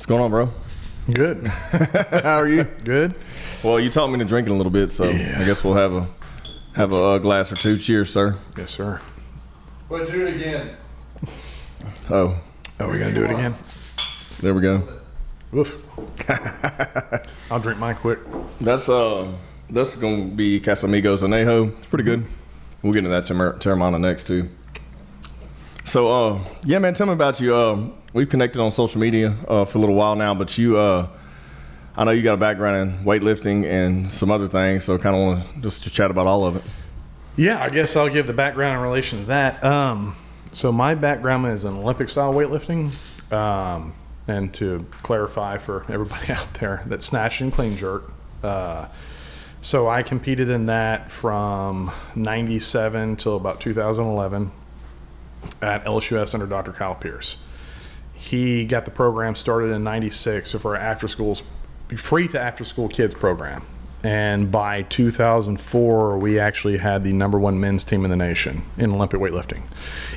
What's going on, bro? Good. How are you? Good. Well, you taught me to drink it a little bit, so Yeah. I guess we'll have a glass or two. Cheers, sir. Yes, sir. Well, do it again. Oh, Oh, we're going to do it again? there we go. Oof. I'll drink mine quick. That's going to be Casamigos Anejo. It's pretty good. We'll get into that Terramana next too. So, yeah, man, tell me about you. We've connected on social media for a little while now, but you, I know you got a background in weightlifting and some other things, so I kind of want to just to chat about all of it. Yeah, I guess I'll give the background in relation to that. So my background is in Olympic-style weightlifting. And to clarify for everybody out there, that's snatch and clean jerk. So I competed in that from 97 till about 2011 at LSUS under Dr. Kyle Pierce. He got the program started in 96 for our free to after school kids program. And by 2004, we actually had the #1 men's team in the nation in Olympic weightlifting.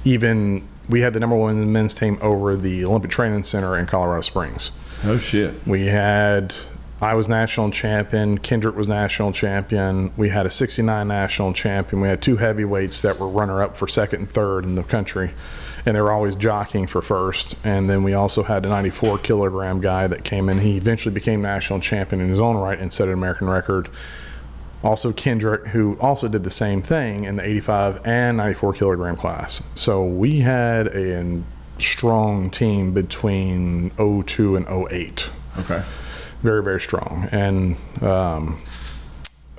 Even we had the #1 men's team over the Olympic Training Center in Colorado Springs. Oh, shit. I was national champion. Kendrick was national champion. We had a 69 national champion. We had 2 heavyweights that were runner-up for second and third in the country, and they were always jockeying for first. And then we also had a 94-kilogram guy that came in. He eventually became national champion in his own right and set an American record. Also Kendrick, who also did the same thing in the 85 and 94-kilogram class. So we had a strong team between 02 and 08. Okay. Very, very strong. And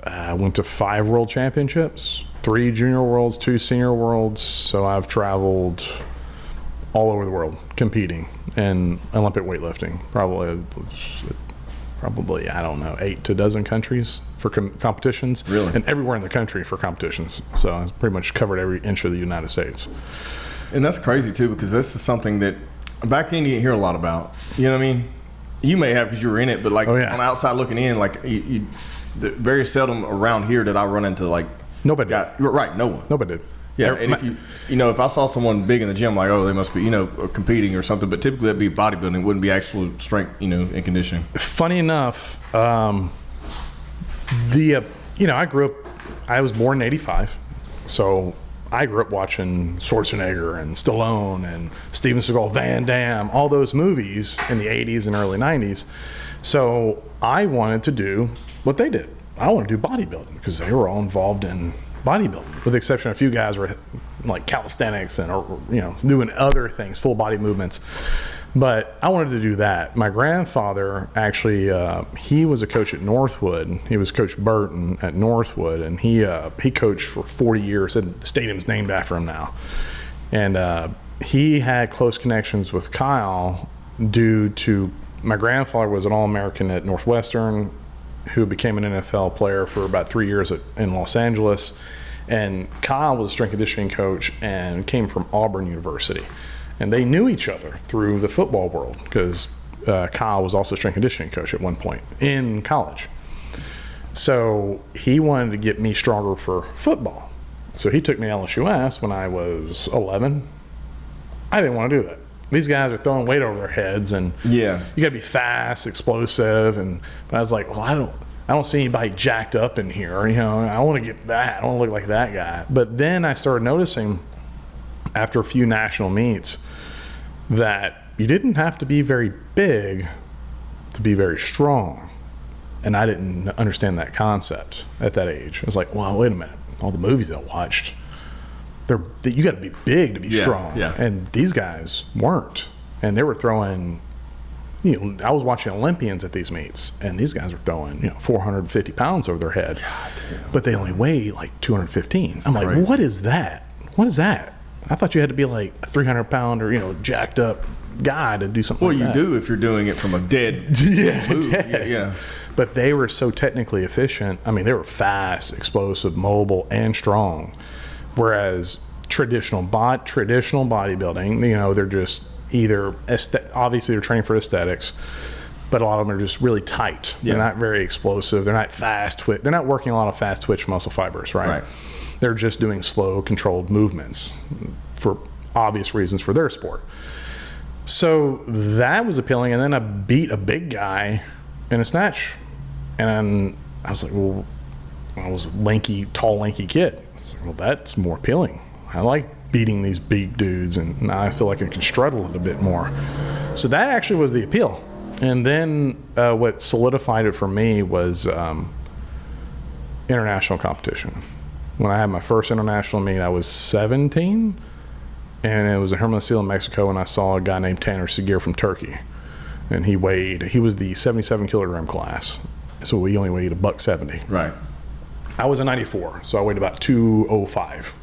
I went to 5 world championships, 3 junior worlds, 2 senior worlds. So I've traveled all over the world competing in Olympic weightlifting. Probably, I don't know, 8 to a dozen countries for competitions. Really? And everywhere in the country for competitions. So I pretty much covered every inch of the United States. And that's crazy, too, because this is something that back then you didn't hear a lot about. You know what I mean? You may have because you were in it, but like on the outside looking in, like very seldom around here did I run into like nobody. Right, no one. Nobody did. Yeah, and if if I saw someone big in the gym, like, oh, they must be, competing or something, but typically that'd be bodybuilding, wouldn't be actual strength, and conditioning. Funny enough, I was born in 85, so I grew up watching Schwarzenegger and Stallone and Steven Seagal, Van Damme, all those movies in the 80s and early 90s. So I wanted to do what they did. I wanted to do bodybuilding because they were all involved in bodybuilding, with the exception of a few guys were like calisthenics and doing other things, full body movements. But I wanted to do that. My grandfather actually, he was a coach at Northwood. He was Coach Burton at Northwood, and he coached for 40 years, and the stadium's named after him now. And he had close connections with Kyle due to my grandfather was an All-American at Northwestern, who became an NFL player for about 3 years in Los Angeles. And Kyle was a strength conditioning coach and came from Auburn University. And they knew each other through the football world because Kyle was also a strength conditioning coach at one point in college. So he wanted to get me stronger for football. So he took me to LSUS when I was 11. I didn't want to do that. These guys are throwing weight over their heads, and you got to be fast, explosive. But I was like, well, I don't see anybody jacked up in here. I want to get that. I want to look like that guy. But then I started noticing after a few national meets that you didn't have to be very big to be very strong. And I didn't understand that concept at that age. I was like, well, wait a minute. All the movies I watched, you got to be big to be strong. Yeah. And these guys weren't. And they were throwing, I was watching Olympians at these meets, and these guys were throwing, 450 pounds over their head. God damn. But they only weigh like 215. That's I'm like, crazy. what is that? What is that? I thought you had to be like a 300-pounder, jacked up guy to do something like that. Well, you do if you're doing it from a dead move. Yeah. But they were so technically efficient. I mean, they were fast, explosive, mobile, and strong. Whereas traditional bodybuilding, they're just either obviously they're training for aesthetics, but a lot of them are just really tight. Yeah. They're not very explosive. They're not fast twitch. They're not working a lot of fast twitch muscle fibers, right? They're just doing slow, controlled movements for obvious reasons for their sport. So that was appealing. And then I beat a big guy in a snatch. And I was like, well, I was a tall, lanky kid. I was like, well, that's more appealing. I like beating these big dudes, and now I feel like I can strut a little bit more. So that actually was the appeal. And then what solidified it for me was international competition. When I had my first international meet, I was 17, and it was in Hermosillo, Mexico, and I saw a guy named Taner Sagir from Turkey. And he was the 77 kilogram class. So we only weighed $170. Right. I was a 94, so I weighed about 205.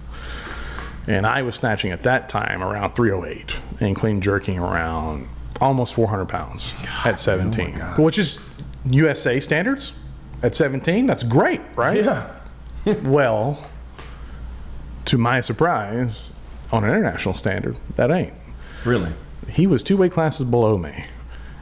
And I was snatching at that time around 308 and clean jerking around almost 400 pounds at 17, which is USA standards at 17. That's great, right? Yeah. Well, to my surprise, on an international standard, that ain't. Really? He was 2 weight classes below me,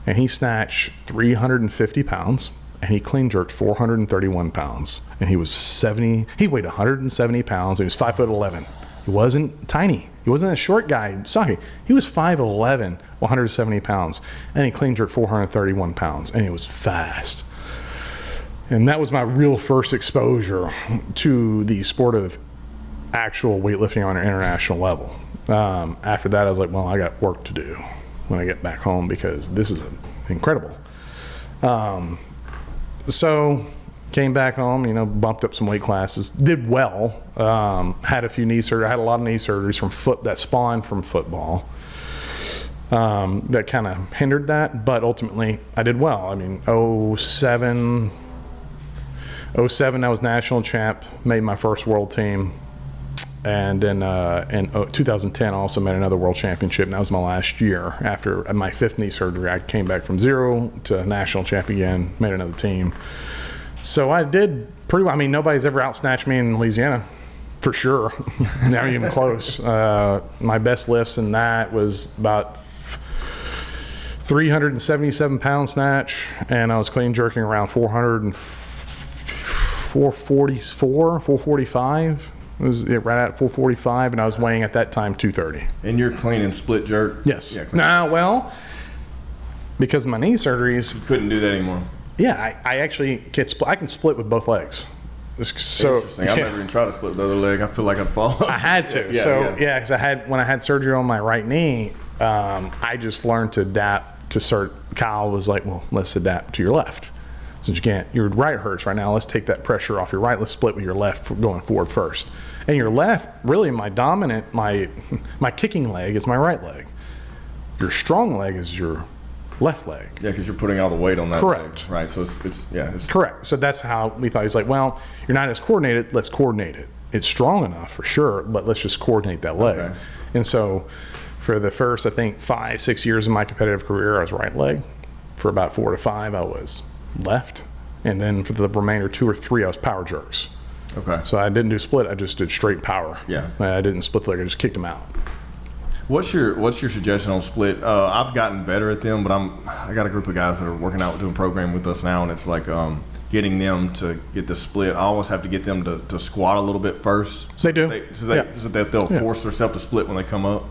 and he snatched 350 pounds, and he clean jerked 431 pounds. And he weighed 170 pounds, and he was 5'11". He wasn't tiny. He wasn't a short guy, stocky. He was 5'11", 170 pounds. And he clean jerked 431 pounds. And he was fast. And that was my real first exposure to the sport of actual weightlifting on an international level. After that, I was like, well, I got work to do when I get back home because this is incredible. So came back home, bumped up some weight classes, did well, had a few knee surgeries. I had a lot of knee surgeries that spawned from football that kind of hindered that, but ultimately I did well. I mean, 07 I was national champ, made my first world team, and then in 2010 I also made another world championship, and that was my last year. After my 5th knee surgery, I came back from 0 to national champ again, made another team. So I did pretty well. I mean, nobody's ever out-snatched me in Louisiana, for sure. Not even close. My best lifts in that was about 377 pound snatch, and I was clean jerking around 445. It was right at 445, and I was weighing at that time 230. And you're clean and split jerk? Yes. Yeah, well, because of my knee surgeries, you couldn't do that anymore. Yeah, I actually I can split with both legs. So interesting. I've never even tried to split the other leg. I feel like I'd fall. I had to. Because when I had surgery on my right knee, I just learned to adapt to Kyle was like, well, let's adapt to your left. Since your right hurts right now, let's take that pressure off your right. Let's split with your left going forward first. And your left, really my dominant, my kicking leg is my right leg. Your strong leg is your left leg. Yeah, because you're putting all the weight on that Correct. leg, right? So it's correct. So that's how we thought. He's like, well, you're not as coordinated. Let's coordinate it. It's strong enough for sure, but let's just coordinate that leg. Okay. And so for the first, I think, 5-6 years of my competitive career, I was right leg. For about 4 to 5, I was left. And then for the remainder 2 or 3, I was power jerks. Okay. So I didn't do split. I just did straight power. Yeah. I didn't split the leg. I just kicked them out. What's your suggestion on split? I've gotten better at them, but I got a group of guys that are working out doing program with us now, and it's like getting them to get the split. I always have to get them to squat a little bit first. They do. So that they'll force themselves to split when they come up.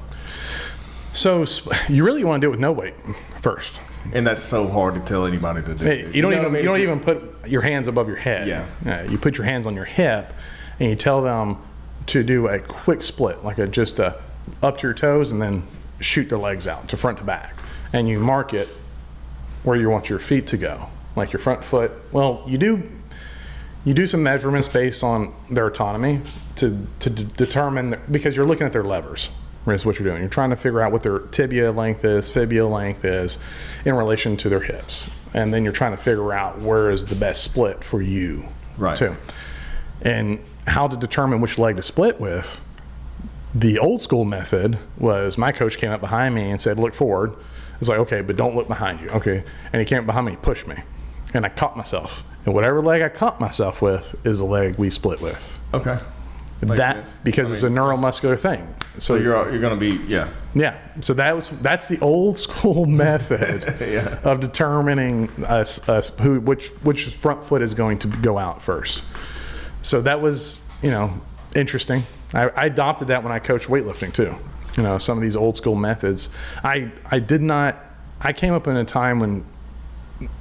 So you really want to do it with no weight first. And that's so hard to tell anybody to do. Hey, you don't even put your hands above your head. Yeah. You put your hands on your hip, and you tell them to do a quick split, like just up to your toes, and then shoot their legs out to front to back. And you mark it where you want your feet to go, like your front foot. Well, you do some measurements based on their autonomy to determine, because you're looking at their levers. Is what you're doing. You're trying to figure out what their tibia length is, fibula length is in relation to their hips. And then you're trying to figure out where is the best split for you, right? Too. And how to determine which leg to split with. The old school method was my coach came up behind me and said, look forward. It's like, okay, but don't look behind you. Okay. And he came up behind me, pushed me, and I caught myself. And whatever leg I caught myself with is the leg we split with. Okay. Makes sense. Because it's a neuromuscular thing. So you're going to be Yeah. So that's the old school method of determining which front foot is going to go out first. So that was interesting. I adopted that when I coached weightlifting too. some of these old school methods. I came up in a time when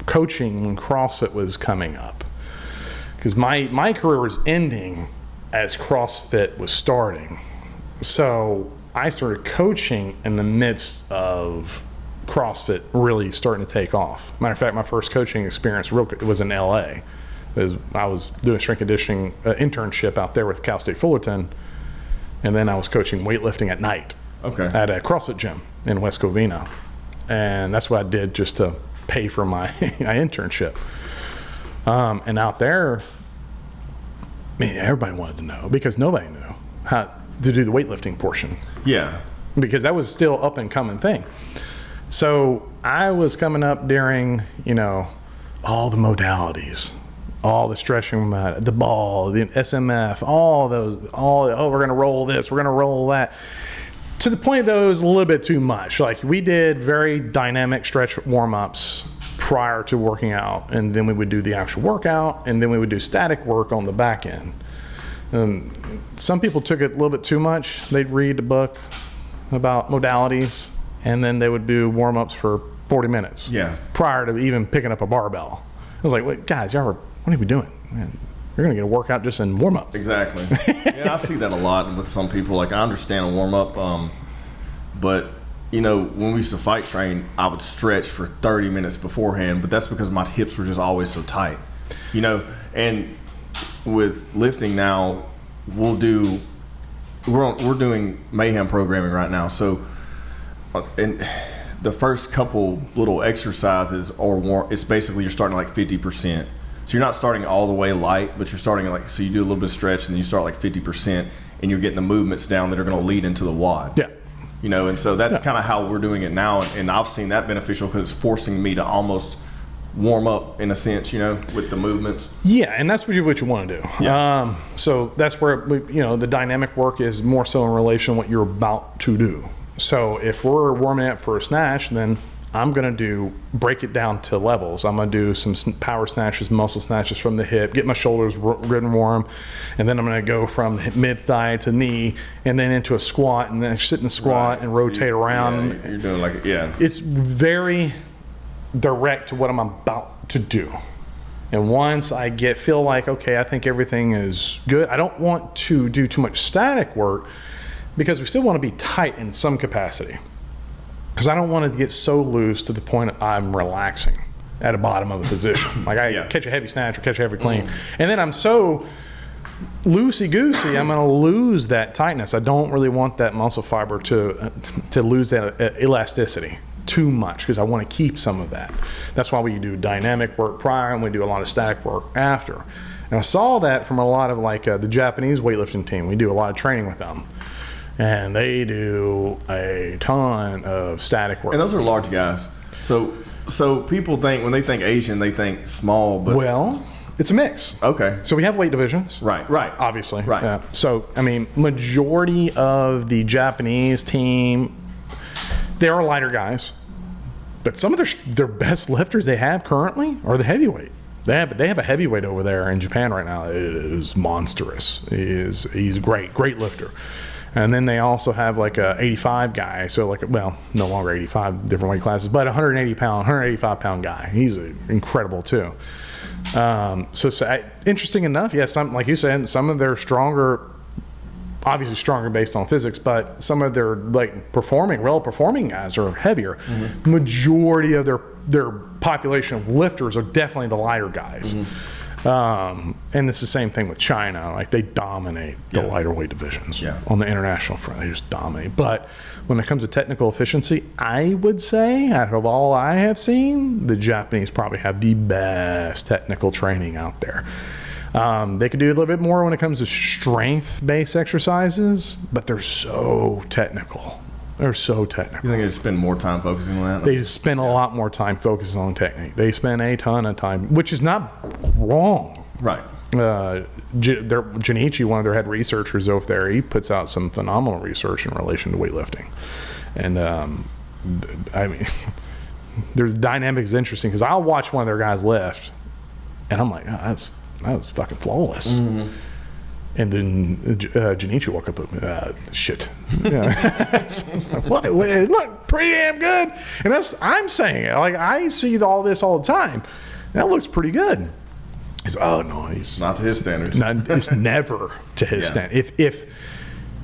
CrossFit was coming up, because my career was ending as CrossFit was starting. So I started coaching in the midst of CrossFit really starting to take off. Matter of fact, my first coaching experience was in LA. I was doing strength conditioning internship out there with Cal State Fullerton, and then I was coaching weightlifting at night at a CrossFit gym in West Covina. And that's what I did just to pay for my internship. And out there, everybody wanted to know, because nobody knew how to do the weightlifting portion. Yeah. Because that was still up and coming thing. So I was coming up during, all the modalities, all the stretching, the ball, the SMF, all those, we're going to roll this, we're going to roll that. To the point that it was a little bit too much. Like, we did very dynamic stretch warm-ups prior to working out, and then we would do the actual workout, and then we would do static work on the back end. Some people took it a little bit too much. They'd read a book about modalities, and then they would do warm-ups for 40 minutes prior to even picking up a barbell. I was like, wait, guys, what are we doing? Man, you're going to get a workout just in warm-up. Exactly. I see that a lot with some people. Like, I understand a warm-up, but, when we used to fight train, I would stretch for 30 minutes beforehand, but that's because my hips were just always so tight. And with lifting now, we're doing mayhem programming right now. So, and the first couple little exercises it's basically you're starting like 50%. So you're not starting all the way light, but you're starting so you do a little bit of stretch, and then you start like 50%, and you're getting the movements down that are going to lead into the WOD. Yeah. And so that's kind of how we're doing it now, and I've seen that beneficial because it's forcing me to almost warm up in a sense, with the movements. Yeah, and that's what you want to do. Yeah. So that's where the dynamic work is more so in relation to what you're about to do. So if we're warming up for a snatch, then I'm going to break it down to levels. I'm going to do some power snatches, muscle snatches from the hip, get my shoulders good and warm, and then I'm going to go from mid-thigh to knee, and then into a squat, and then sit in the squat and rotate around. Yeah, you're doing It's very direct to what I'm about to do. And once I feel like, okay, I think everything is good, I don't want to do too much static work, because we still want to be tight in some capacity. Because I don't want to get so loose to the point I'm relaxing at the bottom of a position. Like I catch a heavy snatch or catch a heavy clean. And then I'm so loosey-goosey, I'm going to lose that tightness. I don't really want that muscle fiber to lose that elasticity too much, because I want to keep some of that. That's why we do dynamic work prior, and we do a lot of static work after. And I saw that from a lot of the Japanese weightlifting team. We do a lot of training with them. And they do a ton of static work. And those are large guys. So people think, when they think Asian, they think small. But well, it's a mix. Okay. So we have weight divisions. Right. Obviously. Right. Yeah. So, majority of the Japanese team, they are lighter guys. But some of their best lifters they have currently are the heavyweight. They have a heavyweight over there in Japan right now. It is monstrous. He's a great lifter. And then they also have a 85 guy. So no longer 85, different weight classes, but 185 pound guy. He's incredible too. So interesting enough, some, like you said, some of their stronger, obviously stronger based on physics, but some of their performing guys are heavier. Mm-hmm. Majority of their population of lifters are definitely the lighter guys. Mm-hmm. And it's the same thing with China. They dominate the lighter weight divisions on the international front. They just dominate. But when it comes to technical efficiency, I would say, out of all I have seen, the Japanese probably have the best technical training out there. They could do a little bit more when it comes to strength-based exercises, but they're so technical. They're so technical. You think they spend more time focusing on that? They spend a lot more time focusing on technique. They spend a ton of time, which is not wrong. Right. Junichi, one of their head researchers over there, he puts out some phenomenal research in relation to weightlifting. And their dynamic is interesting, because I'll watch one of their guys lift, and I'm like, oh, that was fucking flawless. Mm-hmm. And then Janichi woke up with shit. Yeah. What? It looked pretty damn good. And I'm saying it. Like, I see all this all the time. That looks pretty good. He's, oh, no. He's not to his standards. It's never to his standard.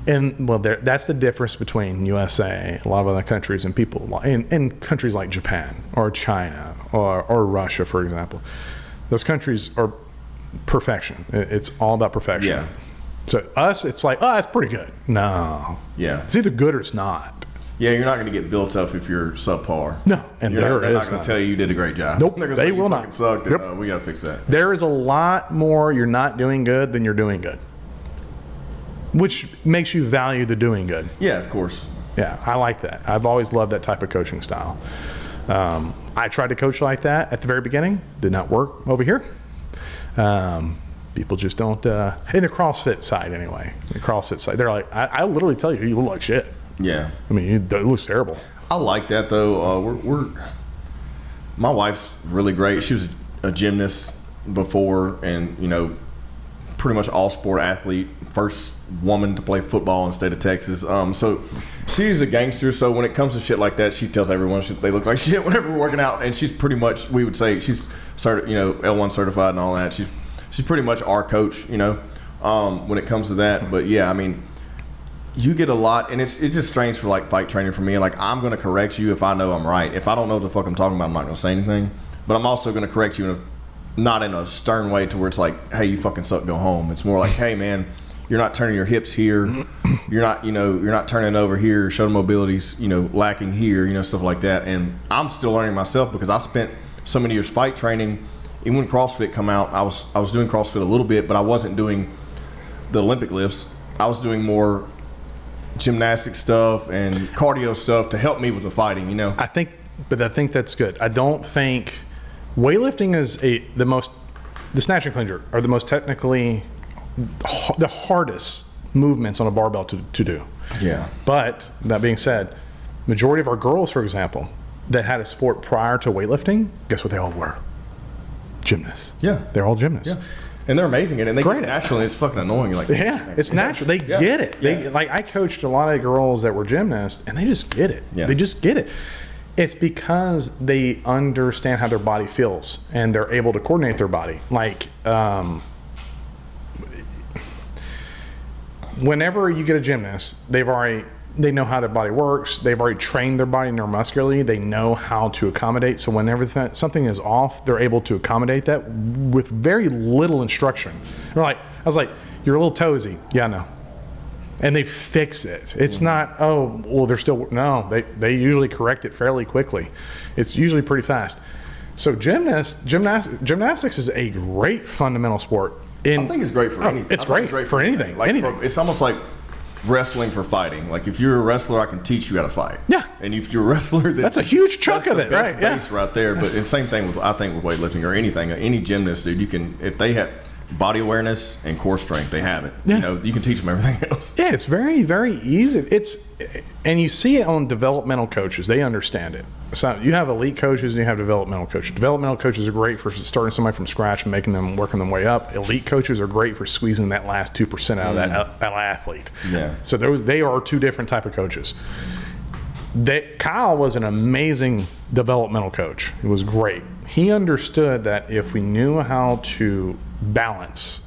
That's the difference between USA, a lot of other countries, and people in countries like Japan or China or Russia, for example. Those countries are perfection. It's all about perfection. Yeah. So us, it's like, oh, that's pretty good. No. Yeah. It's either good or it's not. Yeah, you're not going to get built up if you're subpar. No. And they're not going to tell you did a great job. Nope. They're They say, will you not. Sucked and, Yep. We got to fix that. There is a lot more you're not doing good than you're doing good, which makes you value the doing good. Yeah, of course. Yeah, I like that. I've always loved that type of coaching style. I tried to coach like that at the very beginning. Did not work over here. People just don't, in the CrossFit side anyway, they're like, I literally tell you, you look like shit. Yeah. I mean, it looks terrible. I like that, though. My wife's really great. She was a gymnast before and, pretty much all sport athlete. First woman to play football in the state of Texas. So she's a gangster. So when it comes to shit like that, she tells everyone they look like shit whenever we're working out. And she's pretty much, we would say, she's L1 certified and all that. She's pretty much our coach, when it comes to that. But yeah, I mean, you get a lot, and it's just strange for like fight training for me. Like, I'm going to correct you if I know I'm right. If I don't know what the fuck I'm talking about, I'm not going to say anything. But I'm also going to correct you not in a stern way to where it's like, hey, you fucking suck, go home. It's more like, hey man, you're not turning your hips here. You're not turning over here. Shoulder mobility's, lacking here, stuff like that. And I'm still learning myself because I spent so many years fight training. Even when CrossFit come out, I was doing CrossFit a little bit, but I wasn't doing the Olympic lifts. I was doing more gymnastic stuff and cardio stuff to help me with the fighting, I think that's good. I don't think weightlifting is the snatch and clean jerk are the most technically, the hardest movements on a barbell to do. Yeah. But that being said, majority of our girls, for example, that had a sport prior to weightlifting, guess what they all were? Gymnasts. Yeah. They're all gymnasts. Yeah. And they're amazing at it. And they Great get it naturally. It's fucking annoying. Like, yeah, it's natural. They get it. Yeah. I coached a lot of girls that were gymnasts, and they just get it. Yeah. They just get it. It's because they understand how their body feels, and they're able to coordinate their body. Like, whenever you get a gymnast, they know how their body works. They've already trained their body neuromuscularly. They know how to accommodate. So whenever something is off, they're able to accommodate that with very little instruction. I was like, you're a little toesy. Yeah, no. And they fix it. It's not, oh, well, they usually correct it fairly quickly. It's usually pretty fast. So gymnastics is a great fundamental sport. I think it's great for anything. It's great for anything. Like it's almost like wrestling for fighting. Like, if you're a wrestler, I can teach you how to fight. Yeah. And if you're a wrestler, then that's a huge chunk of it, right? That's the base right there. But the same thing with weightlifting or anything. Any gymnast, dude, you can, if they have body awareness and core strength, they have it. Yeah. You can teach them everything else. Yeah, it's very, very easy. And you see it on developmental coaches. They understand it. So you have elite coaches and you have developmental coaches. Developmental coaches are great for starting somebody from scratch and working them way up. Elite coaches are great for squeezing that last 2% out of that athlete. Yeah. So they are two different type of coaches. Kyle was an amazing developmental coach. It was great. He understood that if we knew how to balance,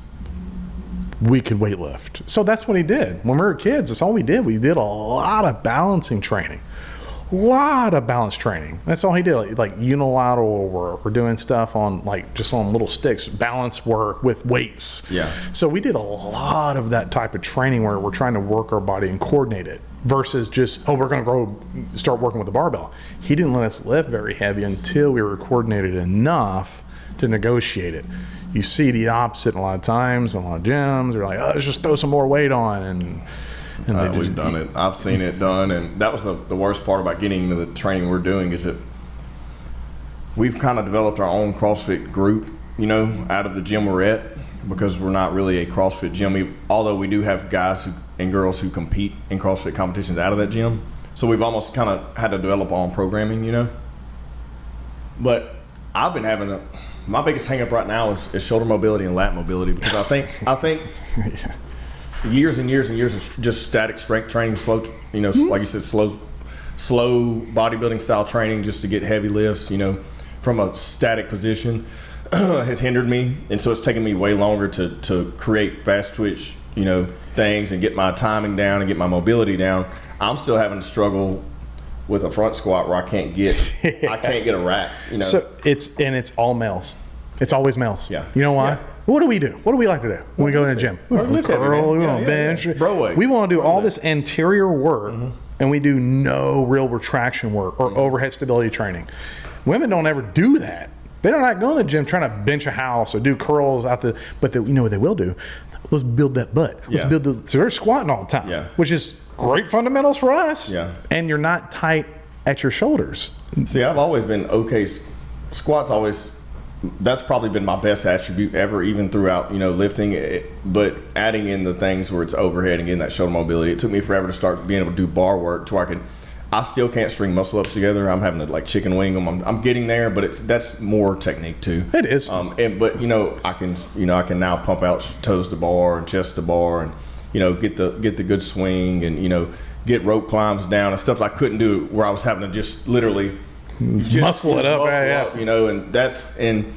we could weightlift. So that's what he did. When we were kids, that's all we did. We did a lot of balancing training. That's all he did. Like unilateral work. We're doing stuff on just on little sticks, balance work with weights. Yeah. So we did a lot of that type of training where we're trying to work our body and coordinate it versus just, we're going to start working with the barbell. He didn't let us lift very heavy until we were coordinated enough to negotiate it. You see the opposite a lot of times in a lot of gyms. They're like, oh, let's just throw some more weight on. And we've done it. I've seen it done. And that was the worst part about getting into the training we're doing is that we've kind of developed our own CrossFit group, out of the gym we're at, because we're not really a CrossFit gym. Although we do have guys and girls who compete in CrossFit competitions out of that gym. So we've almost kind of had to develop our own programming, But I've been having my biggest hang up right now is shoulder mobility and lat mobility, because I think years and years and years of just static strength training, slow, like you said, slow bodybuilding style training just to get heavy lifts, from a static position has hindered me. And so it's taken me way longer to create fast twitch, things and get my timing down and get my mobility down. I'm still having to struggle with a front squat where I can't get a rack, So it's all males. It's always males. Yeah. You know why? Yeah. What do we do? What do we like to do when we go in the gym? We want to curl, we want to bench. Bro weight. We want to do all this anterior work, and we do no real retraction work or overhead stability training. Women don't ever do that. They don't like going to the gym trying to bench a house or do curls out the. But you know what they will do? Let's build that butt. Let's build so they're squatting all the time, which is great fundamentals for us. Yeah. And you're not tight at your shoulders. See, I've always been okay. Squats always. That's probably been my best attribute ever, even throughout, lifting. But adding in the things where it's overhead and getting that shoulder mobility, it took me forever to start being able to do bar work to where I still can't string muscle ups together. I'm having to like chicken wing them. I'm getting there, but that's more technique too. It is. But I can now pump out toes to bar and chest to bar and get the good swing and get rope climbs down and stuff I couldn't do where I was having to just literally. Muscle it up, and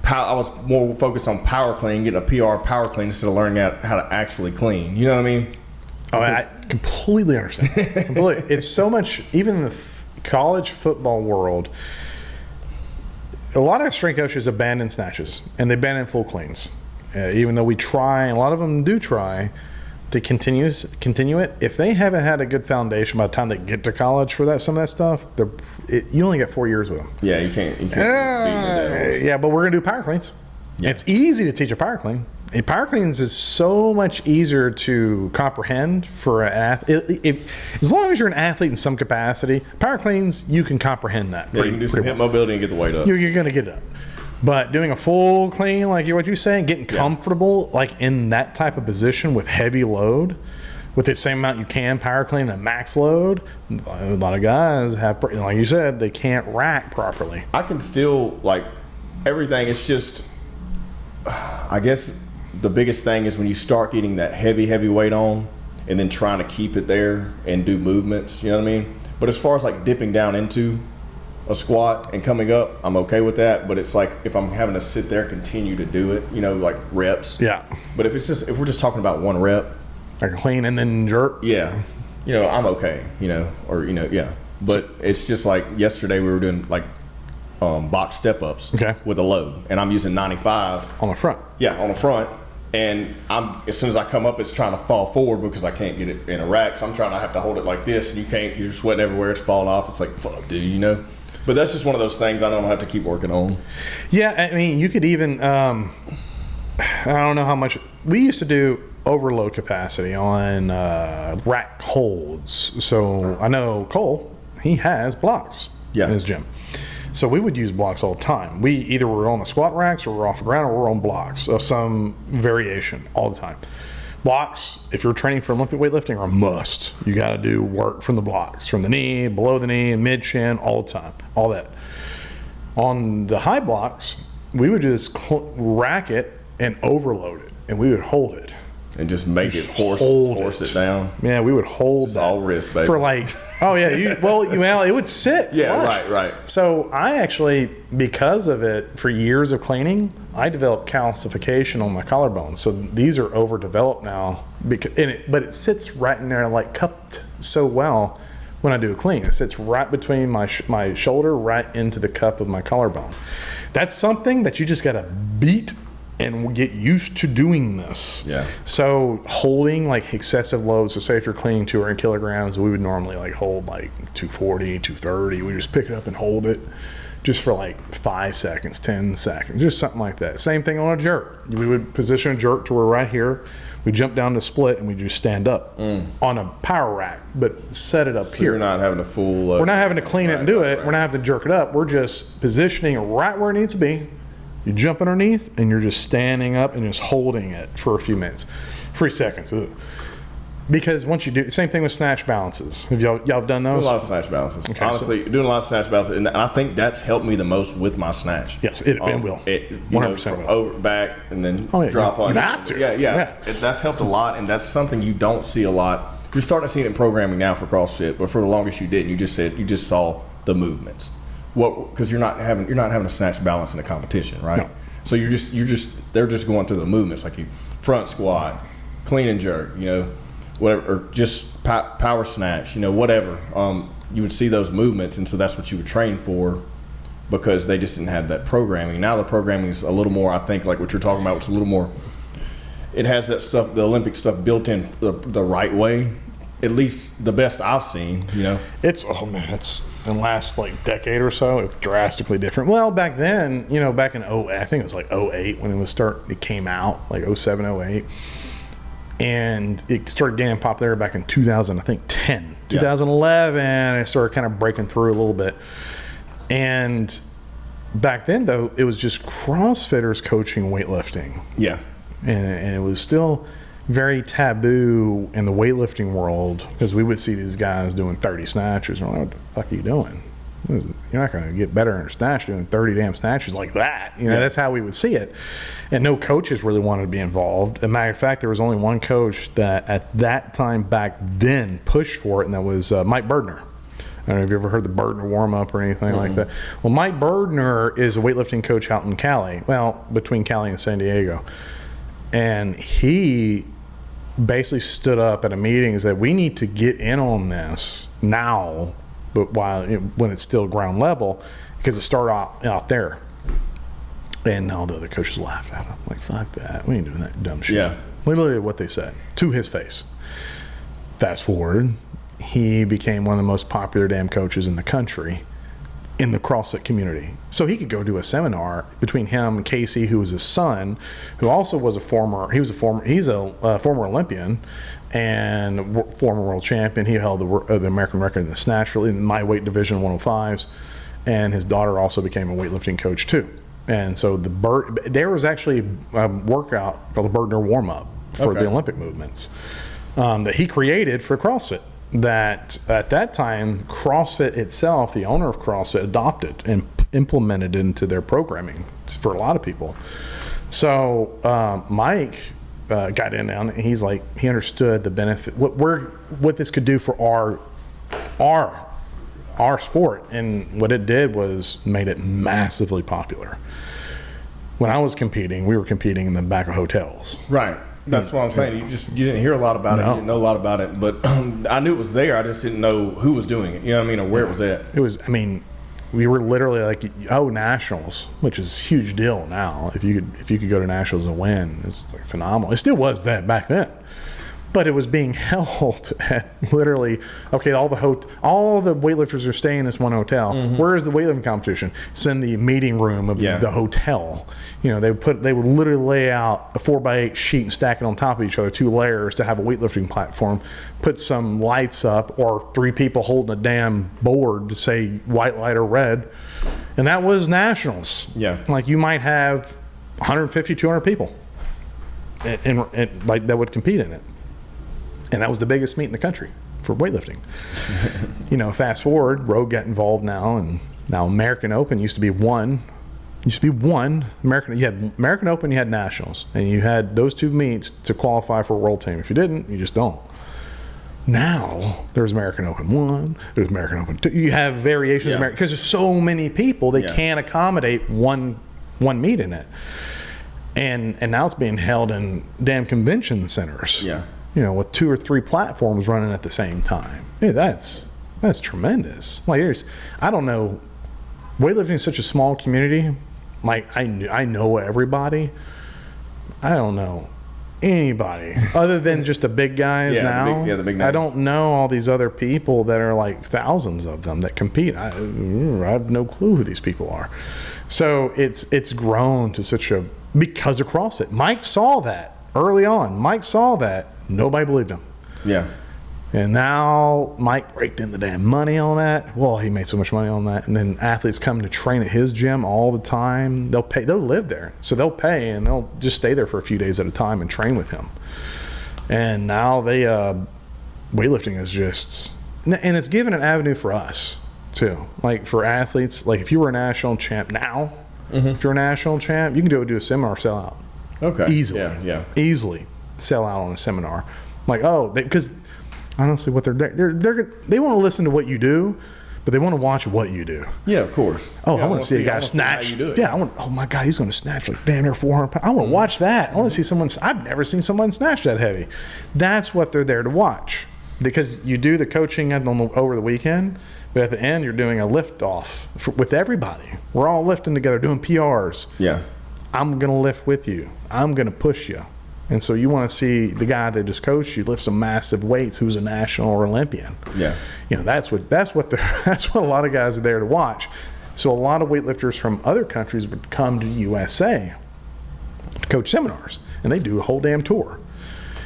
I was more focused on power clean, getting a PR power clean instead of learning how to actually clean. You know what I mean? Oh, I completely understand. Completely. It's so much, even in the college football world, a lot of strength coaches abandon snatches and they abandon full cleans. Even though we try, and a lot of them do try, to continue it. If they haven't had a good foundation by the time they get to college for some of that stuff, you only get 4 years with them. Yeah, you can't beat the yeah, but we're gonna do power cleans. Yeah. It's easy to teach a power clean. And power cleans is so much easier to comprehend for an athlete. As long as you're an athlete in some capacity, power cleans, you can comprehend that. You can do some hip mobility and get the weight up. You're gonna get it up. But doing a full clean, like what you're saying, getting comfortable, like in that type of position with heavy load, with the same amount you can power clean at max load, a lot of guys have, like you said, they can't rack properly. I can still, like, everything. It's just, I guess the biggest thing is when you start getting that heavy weight on and then trying to keep it there and do movements, you know what I mean? But as far as like dipping down into a squat and coming up, I'm okay with that. But it's like if I'm having to sit there and continue to do it, like reps. Yeah. But if we're just talking about one rep, like clean and then jerk. Yeah. I'm okay. Yeah. But it's just like yesterday we were doing like box step ups. Okay. With a load, and I'm using 95 on the front. Yeah, on the front. And as soon as I come up, it's trying to fall forward because I can't get it in a rack. So I'm trying to have to hold it like this, and you're sweating everywhere. It's falling off. It's like, fuck, dude, But that's just one of those things I don't have to keep working on. Yeah, I mean, you could even, I don't know how much, we used to do overload capacity on rack holds. So I know Cole, he has blocks in his gym. So we would use blocks all the time. We either were on the squat racks or we're off the ground or we're on blocks of some variation all the time. Blocks, if you're training for Olympic weightlifting, are a must. You got to do work from the blocks, from the knee, below the knee, mid shin, all the time, all that. On the high blocks, we would just rack it and overload it, and we would hold it. And just make it force it down. Yeah, we would hold that all wrist, baby. For like, it would sit. Yeah, flush. right. So I actually, because of it, for years of cleaning, I developed calcification on my collarbone. So these are overdeveloped now, but it sits right in there, like cupped so well when I do a clean. It sits right between my shoulder, right into the cup of my collarbone. That's something that you just got to beat and get used to doing this. Yeah. So holding like excessive loads, so say if you're cleaning 200 kilograms, we would normally like hold like 240, 230. We just pick it up and hold it just for like 5 seconds, 10 seconds, just something like that. Same thing on a jerk. We would position a jerk to where right here, we jump down to split and we just stand up on a power rack, but set it up here. You're not having a full... we're not having to clean it and do it. We're not having to jerk it up. We're just positioning it right where it needs to be. You jump underneath and you're just standing up and just holding it for a few minutes, 3 seconds. Because once you do, same thing with snatch balances. Have y'all done Doing a those? lot of snatch balances. Okay, Honestly, doing a lot of snatch balances, and I think that's helped me the most with my snatch. Yes, it will. 100% will. Over, back, and then Oh, yeah, drop on. you have to. Yeah. Yeah. That's helped a lot, and that's something you don't see a lot. You're starting to see it in programming now for CrossFit, but for the longest you didn't. You just saw the movements. Because you're not having a snatch balance in a competition, right? No. So they're just going through the movements, like you front squat, clean and jerk, whatever, or just power snatch, whatever. You would see those movements, and so that's what you would train for, because they just didn't have that programming. Now the programming is a little more, I think, like what you're talking about. It's a little more. It has that stuff, the Olympic stuff, built in the right way. At least the best I've seen. It's in the last decade or so, it's drastically different. Well, back then, back in I think it was 08 when it came out, 07, 08. And it started gaining popularity back in 2010. 2011, it started kind of breaking through a little bit. And back then, though, it was just CrossFitters coaching weightlifting. Yeah. And it was still very taboo in the weightlifting world, because we would see these guys doing 30 snatches. And we're like, what the fuck are you doing? You're not going to get better in a snatch doing 30 damn snatches like that. That's how we would see it. And no coaches really wanted to be involved. As a matter of fact, there was only one coach that at that time back then pushed for it, and that was Mike Berdner. I don't know if you ever heard the Berdner warm-up or anything like that. Well, Mike Berdner is a weightlifting coach out in Cali. Well, between Cali and San Diego. And he basically stood up at a meeting and said, we need to get in on this now, but when it's still ground level, because it started out there. And all the other coaches laughed at him, like, fuck that, we ain't doing that dumb shit. Yeah. Literally what they said to his face. Fast forward, he became one of the most popular damn coaches in the country in the CrossFit community. So he could go do a seminar between him and Casey, who was his son, who also was he's a former Olympian and former world champion. He held the American record in the snatch in my weight division, 105s, and his daughter also became a weightlifting coach too. And so there was actually a workout called the Berdner warm-up for the Olympic movements that he created for CrossFit. That at that time, CrossFit itself, the owner of CrossFit, adopted and implemented into their programming for a lot of people. So Mike got in and he's like, he understood the benefit, what this could do for our sport, and what it did was made it massively popular. When I was competing, we were competing in the back of hotels. Right. That's what I'm saying. You didn't hear a lot about it. You didn't know a lot about it, but I knew it was there. I just didn't know who was doing it. You know what I mean, or where it was at. It was. I mean, we were literally like, nationals, which is a huge deal now. If you could go to nationals and win, it's phenomenal. It still was that back then. But it was being held at literally, all the weightlifters are staying in this one hotel. Where is the weightlifting competition? It's in the meeting room of the hotel. They would literally lay out a 4x8 sheet and stack it on top of each other, 2 layers, to have a weightlifting platform, put some lights up, or 3 people holding a damn board to say white light or red. And that was nationals. Yeah. Like, you might have 150, 200 people and that would compete in it. And that was the biggest meet in the country for weightlifting. Fast forward, Rogue got involved now, and now American Open used to be one. You had American Open, you had Nationals, and you had those 2 meets to qualify for a world team. If you didn't, you just don't. Now there's American Open 1, there's American Open 2. You have variations of because there's so many people, they can't accommodate one meet in it. And now it's being held in damn convention centers. Yeah. With 2 or 3 platforms running at the same time. Hey, that's tremendous. I don't know, weightlifting is such a small community. Like, I know everybody. I don't know anybody other than just the big guys now. The big names. I don't know all these other people that are like thousands of them that compete. I have no clue who these people are. So it's grown to because of CrossFit. Mike saw that early on. Nobody believed him. Yeah. And now Mike raked in the damn money on that. Well, he made so much money on that. And then athletes come to train at his gym all the time. They'll live there. So they'll pay and they'll just stay there for a few days at a time and train with him. And now weightlifting is just, and it's given an avenue for us too. Like for athletes, like if you were a national champ now, if you're a national champ, you can do a seminar, sell out. Okay. Easily. Yeah. Easily sell out on a seminar. Like, because honestly, what they want to listen to what you do, but they want to watch what you do. Yeah, of course. Oh, yeah, I want to see a guy snatch. Yeah, oh my God, he's going to snatch like damn near 400 pounds. I want to watch that. I want to see someone. I've never seen someone snatch that heavy. That's what they're there to watch, because you do the coaching over the weekend, but at the end you're doing a lift off with everybody. We're all lifting together, doing PRs. Yeah. I'm going to lift with you. I'm going to push you. And so you want to see the guy that just coached you lift some massive weights who's a national or Olympian. Yeah. That's what a lot of guys are there to watch. So a lot of weightlifters from other countries would come to USA to coach seminars, and they do a whole damn tour.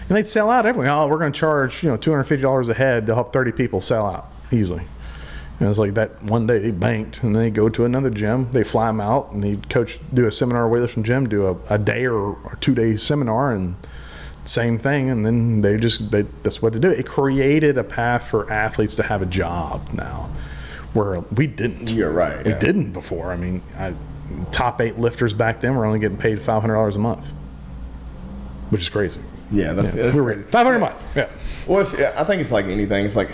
And they'd sell out everything. Oh, we're going to charge $250 a head to help 30 people sell out easily. And it's like that one day they banked, and then they go to another gym. They fly them out, and they do a seminar weightlifting gym, do a day or 2 day seminar, and same thing. And then that's what they do. It created a path for athletes to have a job now, where we didn't. You're right. We didn't before. I mean, top 8 lifters back then were only getting paid $500 a month, which is crazy. Yeah, that's crazy. $500 a month. Yeah. Well, I think it's like anything. It's like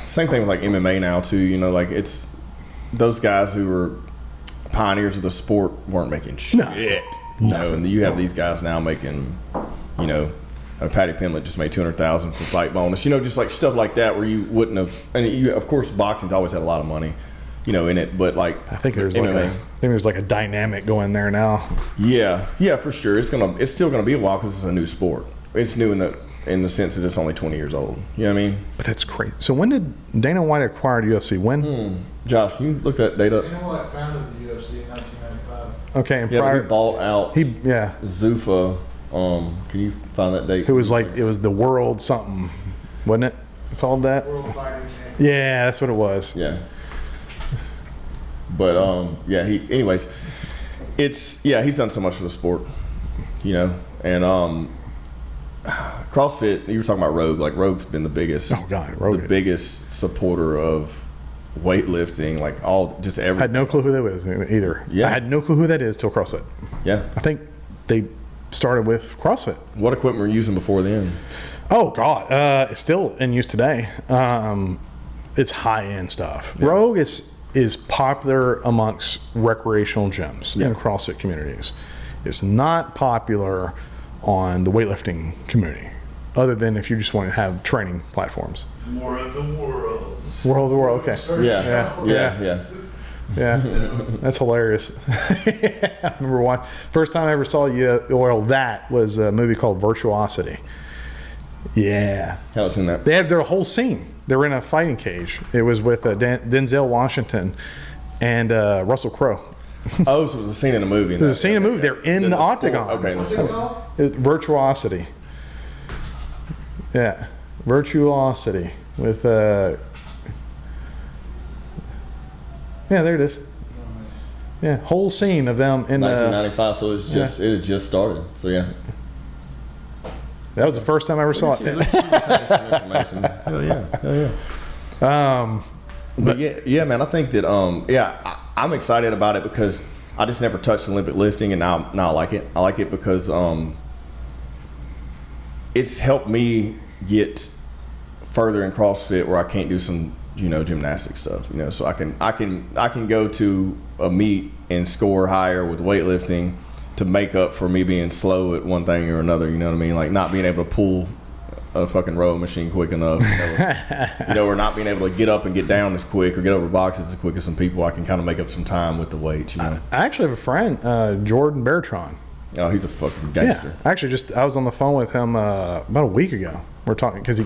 same thing with like MMA now too. Like it's those guys who were pioneers of the sport weren't making shit. No, and you have these guys now making, Patty Pimlet just made $200,000 for fight bonus. Just like stuff like that where you wouldn't have. And of course, boxing's always had a lot of money, in it. But like I think there's like a dynamic going there now. Yeah, for sure. It's still gonna be a while because it's a new sport. It's new in the sense that it's only 20 years old. You know what I mean? But that's crazy. So when did Dana White acquire UFC? When? Josh, you look that data up. Dana White founded the UFC in 1995. Okay, and He bought out Zuffa. Can you find that date? Who was like, it was the world something, wasn't it called that? World Fighting Champion. Yeah, that's what it was. Yeah. But anyways, he's done so much for the sport, and CrossFit, you were talking about Rogue. Like Rogue's been the biggest, biggest supporter of weightlifting, like just everything. I had no clue who that was either. Yeah. I had no clue who that is till CrossFit. Yeah. I think they started with CrossFit. What equipment were you using before then? Oh God, it's still in use today. It's high end stuff. Yeah. Rogue is popular amongst recreational gyms and CrossFit communities. It's not popular on the weightlifting community, other than if you just want to have training platforms. War of the Worlds. World of the World, okay. Yeah. That's hilarious. I remember first time I ever saw that was a movie called Virtuosity. Yeah. Haven't seen that. They had their whole scene. They were in a fighting cage. It was with Denzel Washington and Russell Crowe. Oh, so it was a scene in a movie. There's a scene in a movie. They're in the octagon. Okay, What's it called? Virtuosity. Yeah, Virtuosity with there it is. Yeah, whole scene of them in 1995. So it had just started. So yeah. That was the first time I ever saw it. Hell yeah. But yeah, man. I think that I'm excited about it because I just never touched Olympic lifting, and now I like it. I like it because it's helped me get further in CrossFit where I can't do some gymnastic stuff. So I can go to a meet and score higher with weightlifting to make up for me being slow at one thing or another. You know what I mean? Like not being able to pull a fucking rowing machine quick enough, or not being able to get up and get down as quick or get over boxes as quick as some people. I can kind of make up some time with the weights, I actually have a friend, Jordan Bertrand. Oh, he's a fucking gangster. Yeah, actually, I was on the phone with him about a week ago. We're talking because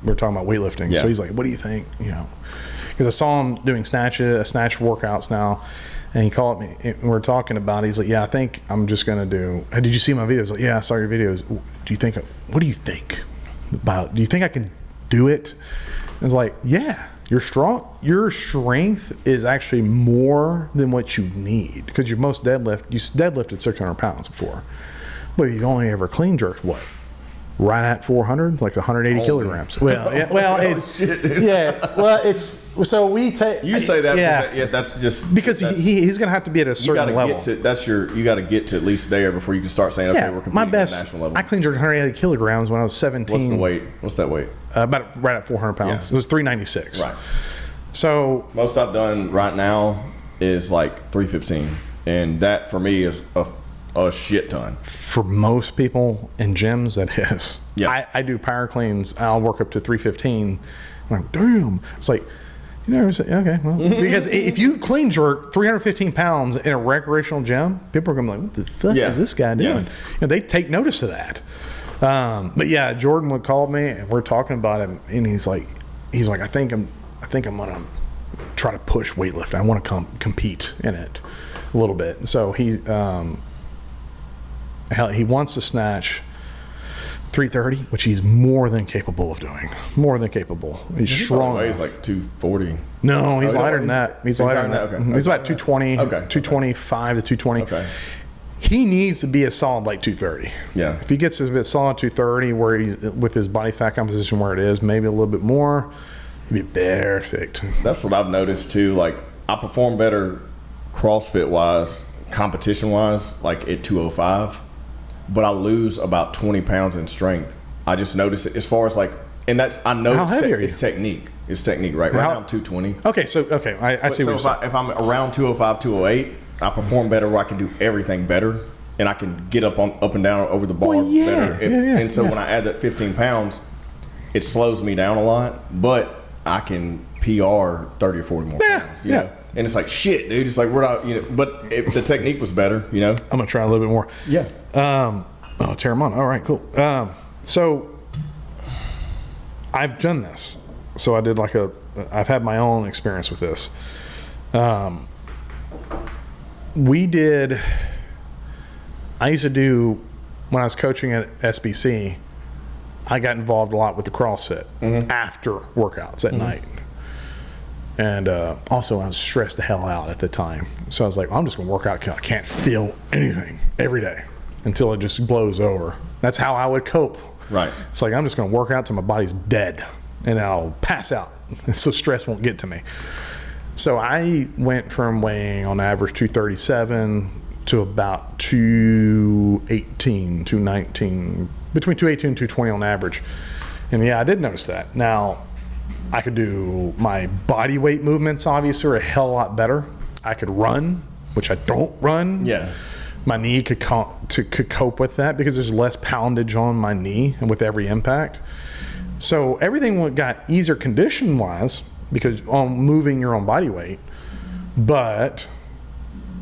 we're talking about weightlifting. Yeah. So he's like, "What do you think?" Because I saw him doing snatch workouts now. And he called me, and we're talking about it. He's like, "Yeah, I think I'm just gonna do." Hey, did you see my videos? Like, yeah, I saw your videos. What do you think about? Do you think I can do it? It's like, yeah, you're strong. Your strength is actually more than what you need because you deadlifted 600 pounds before, but you've only ever clean jerked what right at 400, like 180 kilograms. Well, yeah, Shit, dude. yeah, well, it's so we take. You say that, yeah, that's just because he's going to have to be at a you certain got to level. get to you got to get to at least there before you can start saying, okay, we're competing my at the best. national level. I cleaned 180 kilograms when I was 17. What's the weight? What's that weight? About right at 400 pounds. Yeah. It was 396. Right. So Most I've done right now is like 315, and that for me is a shit ton. for most people in gyms, that is. Yeah. I do power cleans. I'll work up to 315. I'm like, damn. It's like, you know, okay, well, because if you clean jerk 315 pounds in a recreational gym, people are going to be like, what the fuck is this guy doing? Yeah. You know, they take notice of that. But yeah, Jordan would call me and we're talking about it, and he's like, I think I'm gonna try to push weightlifting. I want to compete in it a little bit. So he wants to snatch 330, which he's more than capable of doing. More than capable. He's strong. Weighs like 240. No, he's no, lighter than that. He's lighter than that. Okay. He's about 220, Okay. 225 to 220. Okay. He needs to be a solid like 230. Yeah. If he gets a bit solid 230, where he with his body fat composition where it is, maybe a little bit more, he'd be perfect. That's what I've noticed too. Like I perform better CrossFit wise, competition wise, like at 205, but I lose about 20 pounds in strength. I just notice it as far as like, and that's, I know How heavy are you? it's technique. It's technique, right? Right now I'm 220. Okay, so I see So what you're saying. if I'm around 205, 208, I perform better where I can do everything better, and I can get up and down over the bar Well, yeah, better. And so when I add that 15 pounds, it slows me down a lot, but I can PR 30 or 40 more pounds. You know? And it's like, shit, dude. It's like, we're not, you know, but if the technique was better, you know? I'm going to try a little bit more. Yeah. Terramana. All right, cool. So I've done this. So I did I've had my own experience with this. I used to do, when I was coaching at SBC, I got involved a lot with the CrossFit after workouts at night. And also I was stressed the hell out at the time. So I was like, I'm just going to work out because I can't feel anything every day until it just blows over. That's how I would cope. Right. It's like, I'm just going to work out till my body's dead and I'll pass out. So stress won't get to me. So I went from weighing on average 237 to about 218, 219, between 218 and 220 on average. And yeah, I did notice that. Now, I could do my body weight movements, obviously, are a hell of a lot better. I could run, which I don't run. Yeah. My knee could cope with that because there's less poundage on my knee and with every impact. So everything got easier condition-wise because on moving your own body weight, but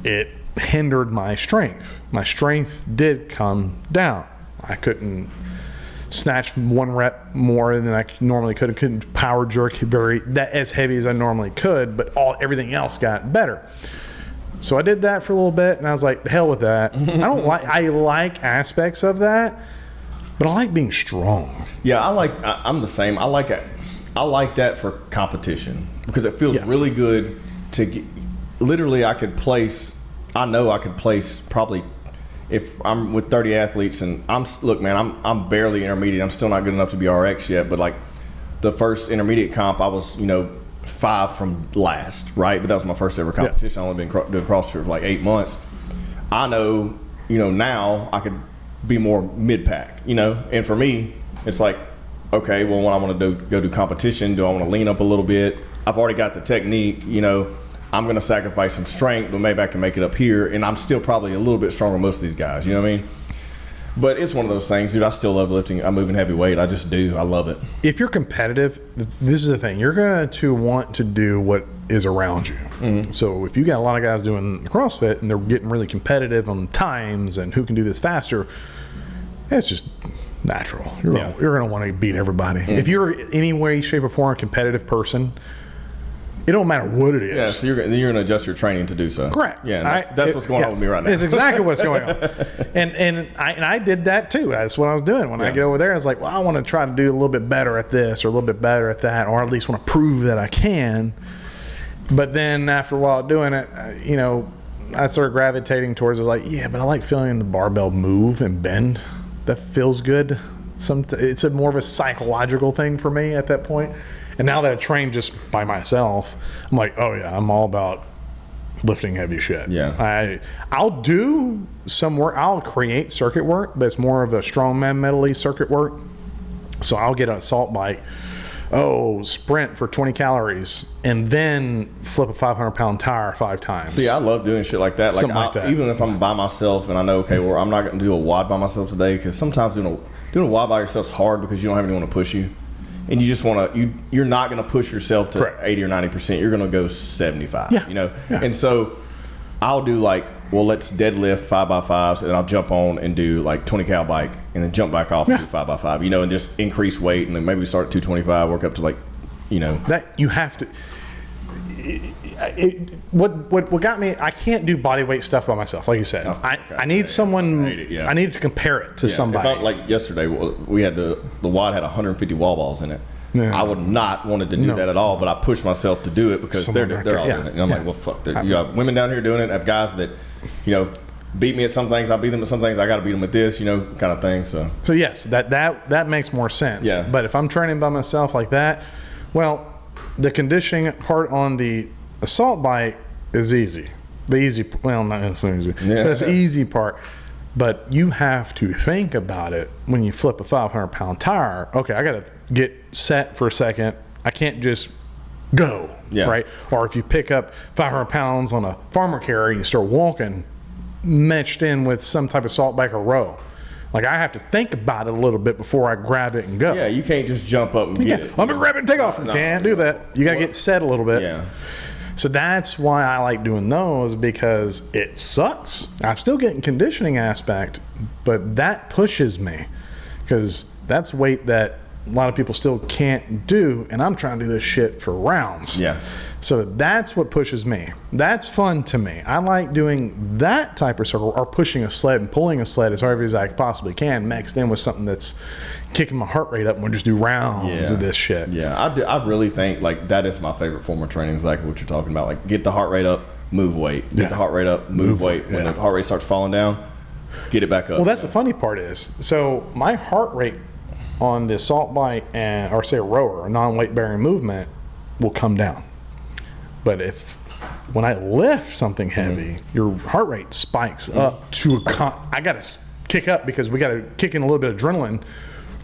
it hindered my strength. My strength did come down. I couldn't snatch one rep more than I normally could. I couldn't power jerk as heavy as I normally could, but everything else got better. So I did that for a little bit, and I was like, the hell with that. I like aspects of that, but I like being strong. Yeah, I'm the same. I like it. I like that for competition because it feels really good to get, literally I could place probably if I'm with 30 athletes and I'm barely intermediate. I'm still not good enough to be RX yet, but like the first intermediate comp I was, 5 from last, right? But that was my first ever competition. I only been doing CrossFit for like 8 months. I know, now I could be more mid-pack, and for me, it's like, okay, well, when I want to go do competition, do I want to lean up a little bit? I've already got the technique, I'm going to sacrifice some strength, but maybe I can make it up here, and I'm still probably a little bit stronger than most of these guys, you know what I mean? But it's one of those things, dude. I still love lifting. I'm moving heavy weight. I just do. I love it. If you're competitive, this is the thing. You're going to want to do what is around you. Mm-hmm. So if you got a lot of guys doing CrossFit and they're getting really competitive on times and who can do this faster, it's just natural. You're going to want to beat everybody. Mm-hmm. If you're in any way, shape, or form a competitive person, it don't matter what it is. Yeah, so you're going to adjust your training to do so. Correct. Yeah, that's what's going on with me right now. It's exactly what's going on. And I did that too. That's what I was doing. When I get over there, I was like, well, I want to try to do a little bit better at this or a little bit better at that, or at least want to prove that I can. But then after a while doing it, I started gravitating towards it. Like, yeah, but I like feeling the barbell move and bend. That feels good. It's more of a psychological thing for me at that point. And now that I train just by myself, I'm like, oh yeah, I'm all about lifting heavy shit. Yeah. I'll do some work. I'll create circuit work, but it's more of a strongman medley circuit work. So I'll get an assault bike, sprint for 20 calories, and then flip a 500-pound tire 5 times. See, I love doing shit like that. Something like that. Even if I'm by myself and I know, okay, well, I'm not going to do a WOD by myself today, because sometimes doing a WOD by yourself is hard because you don't have anyone to push you. And you just want to, you're not going to push yourself to Correct. 80 or 90%. You're going to go 75, Yeah. Yeah. Yeah. And so I'll do let's deadlift 5x5s, and I'll jump on and do 20 cal bike, and then jump back off and do 5x5, and just increase weight, and then maybe start at 225, work up to that you have to. What got me? I can't do body weight stuff by myself, like you said. I need someone. I hate it, yeah. I need to compare it to somebody. Like yesterday, we had the WOD had 150 wall balls in it. Yeah. I would not wanted to do that at all, but I pushed myself to do it because they're all doing it. And I'm like, well, fuck. You got women down here doing it. I have guys that, beat me at some things. I beat them at some things. I got to beat them at this, kind of thing. So yes, that makes more sense. Yeah. But if I'm training by myself like that, well, the conditioning part on the assault bike is easy. Not easy. Yeah. That's the easy part. But you have to think about it when you flip a 500-pound tire. Okay, I got to get set for a second. I can't just go, right? Or if you pick up 500 pounds on a farmer carry and you start walking, meshed in with some type of assault bike or row. I have to think about it a little bit before I grab it and go. Yeah, you can't just jump up and get it. I'm going to grab it and take off. You can't do that. You got to get set a little bit. Yeah. So that's why I like doing those, because it sucks. I'm still getting conditioning aspect, but that pushes me, because that's weight that a lot of people still can't do, and I'm trying to do this shit for rounds. Yeah. So that's what pushes me. That's fun to me. I like doing that type of circle, or pushing a sled and pulling a sled as hard as I possibly can, mixed in with something that's kicking my heart rate up, and we'll just do rounds of this shit. Yeah, I really think that is my favorite form of training, exactly what you're talking about. Get the heart rate up, move weight. Get the heart rate up, move weight. When the heart rate starts falling down, get it back up. Well, that's the funny part is, so my heart rate on the assault bike or say a rower, a non-weight bearing movement, will come down. But when I lift something heavy, your heart rate spikes up to I got to kick up, because we got to kick in a little bit of adrenaline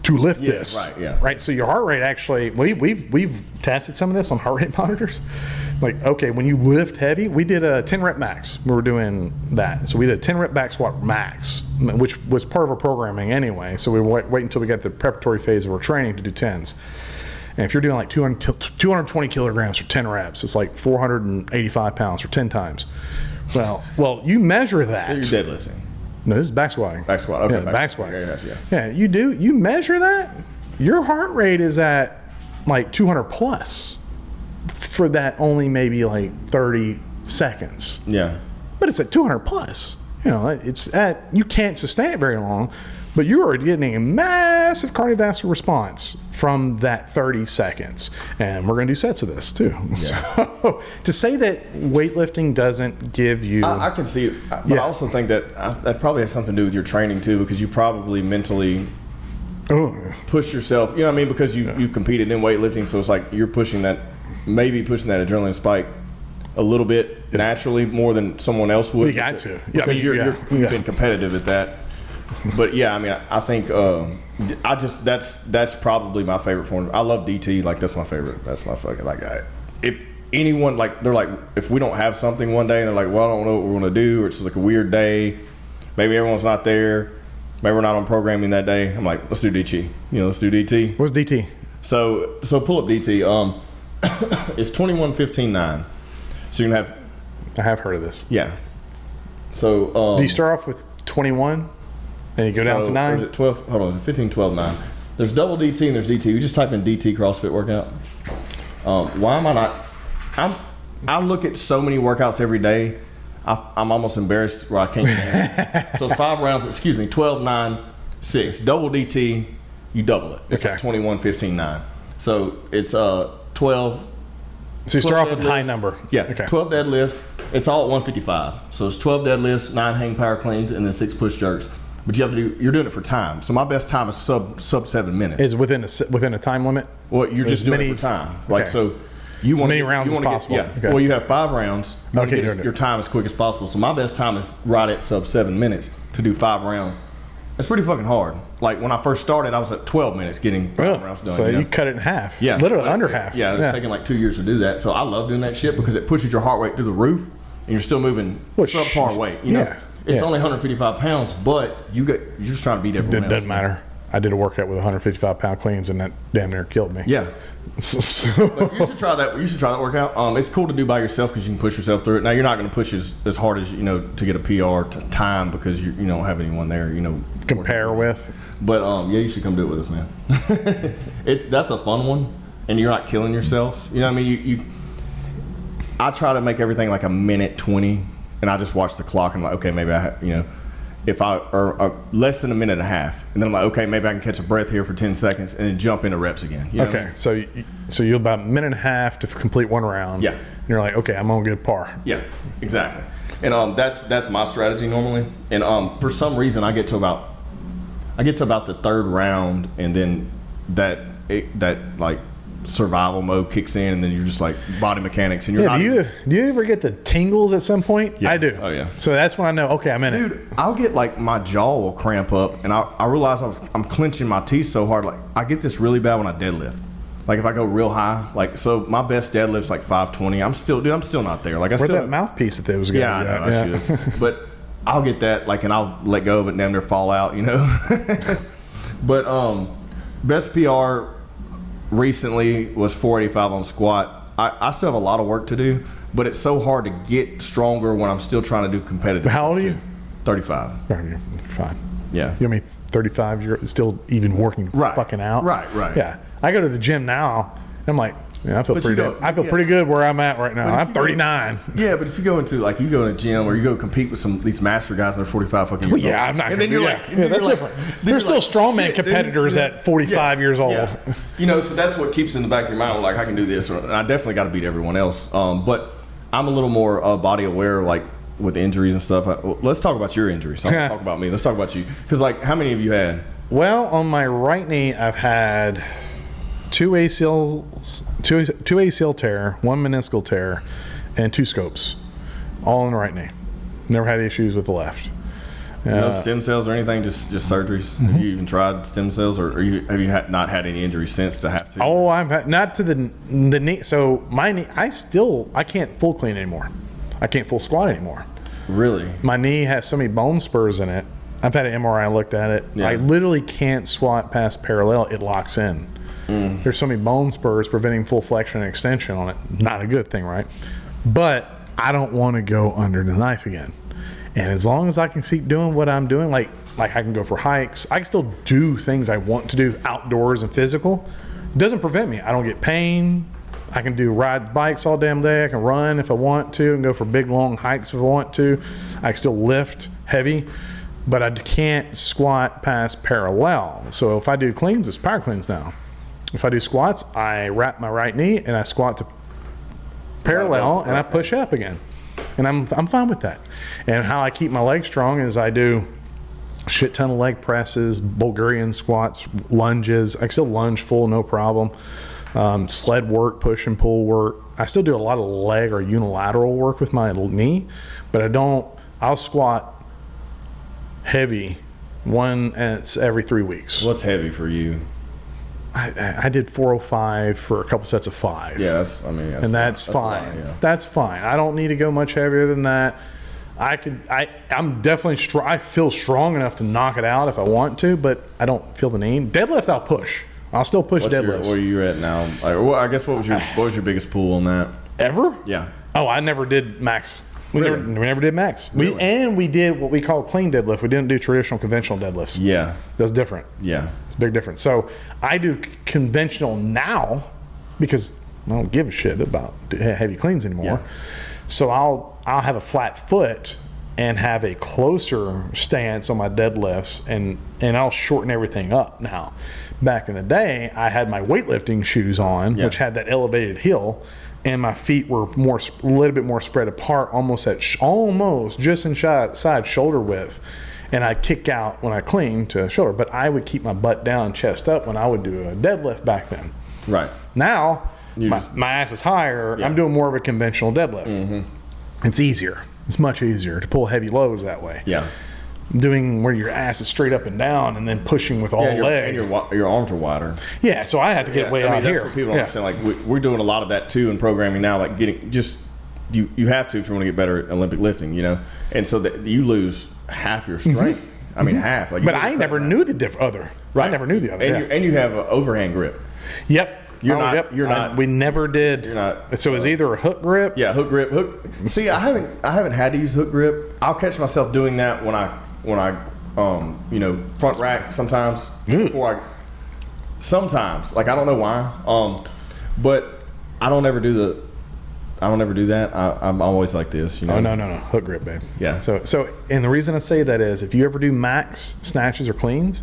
to lift this. Right, yeah. Right. So your heart rate actually, we've tested some of this on heart rate monitors. Okay, when you lift heavy, we did a 10 rep max. We were doing that. So we did a 10 rep back squat max, which was part of our programming anyway. So we wait until we got the preparatory phase of our training to do 10s. And if you're doing 220 kilograms for 10 reps, it's 485 pounds for 10 times. Well, you measure that. You're deadlifting. No, this is back squatting. Back squat. Okay. Yeah, back squat. Yeah. You do. You measure that. Your heart rate is at 200 plus for that only maybe 30 seconds. Yeah. But it's at 200 plus. It's at, you can't sustain it very long, but you are getting a massive cardiovascular response from that 30 seconds. And we're going to do sets of this too. Yeah. So to say that weightlifting doesn't give you... I can see it, but I also think that probably has something to do with your training too, because you probably mentally push yourself, you know what I mean? Because you've competed in weightlifting, so it's you're pushing that adrenaline spike a little bit naturally more than someone else would. You got to. Because you've been competitive at that. But I think that's probably my favorite form. I love DT. That's my favorite. That's my fucking if anyone they're if we don't have something one day and they're well, I don't know what we're gonna do, or it's a weird day, maybe everyone's not there, maybe we're not on programming that day, I'm let's do DT. Let's do DT. What's DT? So pull up DT. It's 21-15-9. So you can have. I have heard of this. Yeah. So do you start off with 21? And you go down to 9? Or is it 12? Hold on, is it 15, 12, 9? There's double DT and there's DT. You just type in DT CrossFit workout. Why am I not? I look at so many workouts every day. I'm almost embarrassed where I can't. So it's 5 rounds. 12, 9, 6. Double DT, you double it. It's 21-15-9. So it's 12. So you start off with a high number. Yeah. Okay. 12 deadlifts. It's all at 155. So it's 12 deadlifts, 9 hang power cleans, and then 6 push jerks. but you're doing it for time. So my best time is sub 7 minutes. Is within a time limit? Well, you're just doing it for time. Like, okay. so you want many rounds as possible. Okay. Well, you have 5 rounds. You want to get okay. your time as quick as possible. So my best time is right at sub 7 minutes to do 5 rounds. It's pretty fucking hard. Like when I first started, I was at 12 minutes getting 5 rounds done. So you cut it in half. Yeah. Literally under half. Yeah, it's taken like 2 years to do that. So I love doing that shit because it pushes your heart rate through the roof and you're still moving subpar weight. You know? It's only 155 pounds, but you're just trying to beat everyone else. It doesn't matter. I did a workout with 155 pound cleans and that damn near killed me. Yeah. But you should try that. You should try that workout. It's cool to do by yourself because you can push yourself through it. Now you're not going to push as hard as to get a PR time because you don't have anyone there. Compare with. But yeah, you should come do it with us, man. That's a fun one, and you're not killing yourself. You know what I mean? I try to make everything like a minute 20, and I just watch the clock and I'm like, okay, maybe I have, if I or less than a minute and a half, and then I'm like, okay, maybe I can catch a breath here for 10 seconds and then jump into reps again. You know okay, what I mean? so you're about a minute and a half to complete one round. Yeah, and you're like, okay, I'm gonna get a par. Yeah, exactly. And that's my strategy normally. And for some reason, I get to about the 3rd round, and then that like survival mode kicks in, and then you're just like body mechanics, and you're not. Do you ever get the tingles at some point? Yeah. I do. Oh yeah. So that's when I know. Okay, I'm in it. Dude, I'll get like my jaw will cramp up, and I realize I'm clenching my teeth so hard. Like I get this really bad when I deadlift. Like if I go real high, like so my best deadlift's like 520. I'm still not there. Like Where's that mouthpiece that those guys? Yeah, I know. I should. But I'll get that and I'll let go of it and damn near fall out. But best PR recently was 485 on squat. I still have a lot of work to do, but it's so hard to get stronger when I'm still trying to do competitive. How old are you? 35. 35. Yeah. You know, 35. You're still even working fucking out. Right. Yeah. I go to the gym now. And I'm like, yeah, I feel pretty good where I'm at right now. I'm 39. Yeah, but if you go into you go in a gym or you go compete with these master guys that are 45 fucking years old. Yeah, I'm not. And then you're like, that's different. There's still strongman competitors at 45 years old. Yeah. So that's what keeps in the back of your mind. Like I can do this, and I definitely got to beat everyone else. But I'm a little more body aware, like with injuries and stuff. Let's talk about your injuries. So talk about me. Let's talk about you. Because how many have you had? Well, on my right knee, I've had 2 ACL tear, 1 meniscal tear, and 2 scopes, all in the right knee. Never had issues with the left. No stem cells or anything, just surgeries. Mm-hmm. Have you even tried stem cells, or have you not had any injuries since to have to? Oh, I've had, not to the knee. So my knee, I can't full clean anymore. I can't full squat anymore. Really? My knee has so many bone spurs in it. I've had an MRI, looked at it. Yeah. I literally can't squat past parallel. It locks in. There's so many bone spurs preventing full flexion and extension on it. Not a good thing, right? But I don't want to go under the knife again. And as long as I can keep doing what I'm doing, like I can go for hikes, I can still do things I want to do outdoors and physical. It doesn't prevent me. I don't get pain. I can ride bikes all damn day. I can run if I want to and go for big long hikes if I want to. I can still lift heavy, but I can't squat past parallel. So if I do cleans, it's power cleans now. If I do squats, I wrap my right knee and I squat to parallel and I push up again. And I'm fine with that. And how I keep my legs strong is I do a shit ton of leg presses, Bulgarian squats, lunges. I can still lunge full, no problem. Sled work, push and pull work. I still do a lot of leg or unilateral work with my knee, but I'll squat heavy it's every 3 weeks. What's heavy for you? I did 405 for a couple sets of 5. Yeah, that's fine. Lot, yeah. That's fine. I don't need to go much heavier than that. I'm definitely I feel strong enough to knock it out if I want to, but I don't feel the need. Deadlift, I'll push. I'll still push deadlifts. Where are you at now? I guess what was your biggest pull on that? Ever? Yeah. Oh, I never did max. We never did max. Really? We did what we call clean deadlift. We didn't do traditional conventional deadlifts. Yeah. That's different. Yeah. It's a big difference. So I do conventional now because I don't give a shit about heavy cleans anymore. Yeah. So I'll have a flat foot and have a closer stance on my deadlifts and I'll shorten everything up now. Back in the day, I had my weightlifting shoes on, which had that elevated heel, and my feet were a little bit more spread apart, almost just inside shoulder width. and I'd kick out when I clean to shoulder. But I would keep my butt down, chest up when I would do a deadlift back then. Right. Now, my ass is higher. Yeah. I'm doing more of a conventional deadlift. It's easier. It's much easier to pull heavy loads that way. Yeah. Doing where your ass is straight up and down and then pushing with all leg. And your arms are wider. Yeah, so I had to get way out that's here. what people don't understand. Like we're doing a lot of that too in programming now. Like getting just you have to if you want to get better at Olympic lifting, you know. And so that you lose half your strength. I mean half. Like, but I never knew the other. Right. I never knew the other. And you have an overhand grip. Yep. You're not. We never did. You're not. So it was either a hook grip. Yeah, hook grip. See, I haven't had to use hook grip. I'll catch myself doing that when I front rack sometimes. Sometimes, like I don't know why. But I don't ever do that. I'm always like this, you know. Oh no, hook grip, babe. Yeah. So and the reason I say that is if you ever do max snatches or cleans,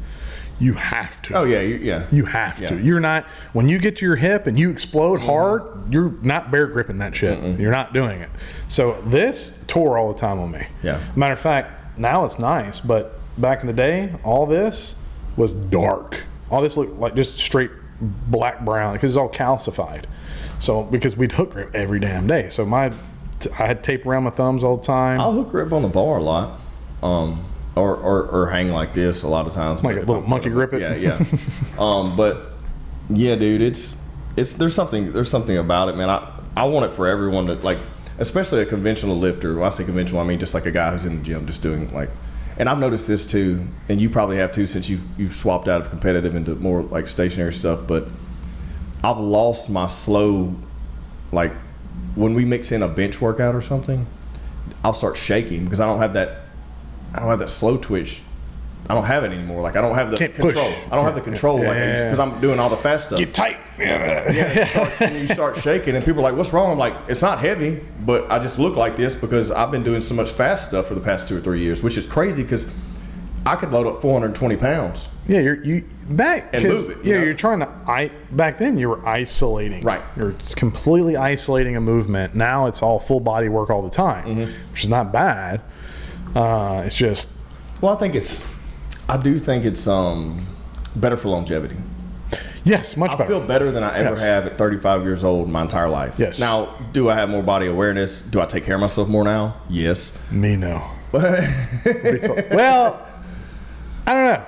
you have to. Oh yeah. You have to. You're not, when you get to your hip and you explode hard, you're not bear gripping that shit. You're not doing it. So this tore all the time on me. Yeah. Matter of fact, now it's nice, but back in the day, all this was dark. All this looked like just straight black brown because it's all calcified. So because we'd hook grip every damn day. So I had tape around my thumbs all the time. I'll hook grip on the bar a lot. Or hang like this a lot of times. Like a little monkey grip it. Yeah. But yeah, dude, there's something about it, man. I want it for everyone to like, especially a conventional lifter. When I say conventional, I mean just like a guy who's in the gym just doing like, and I've noticed this too, and you probably have too since you've swapped out of competitive into more like stationary stuff, but I've lost my slow, like when we mix in a bench workout or something, I'll start shaking because I don't have that slow twitch. I don't have it anymore. Like I don't have the control. Push. I don't have the control like I used because I'm doing all the fast stuff. Get tight. And you start shaking, and people are like, "What's wrong?" I'm like, "It's not heavy, but I just look like this because I've been doing so much fast stuff for the past 2 or 3 years, which is crazy because I could load up 420 pounds. Yeah, you back and move it. You're trying to. Back then you were isolating. Right. You're completely isolating a movement. Now it's all full body work all the time, which is not bad. It's just. Well, I do think it's better for longevity. Yes, much better. I feel better than I ever have at 35 years old my entire life. Yes. Now, do I have more body awareness? Do I take care of myself more now? Yes. Me, no. Well, I don't know.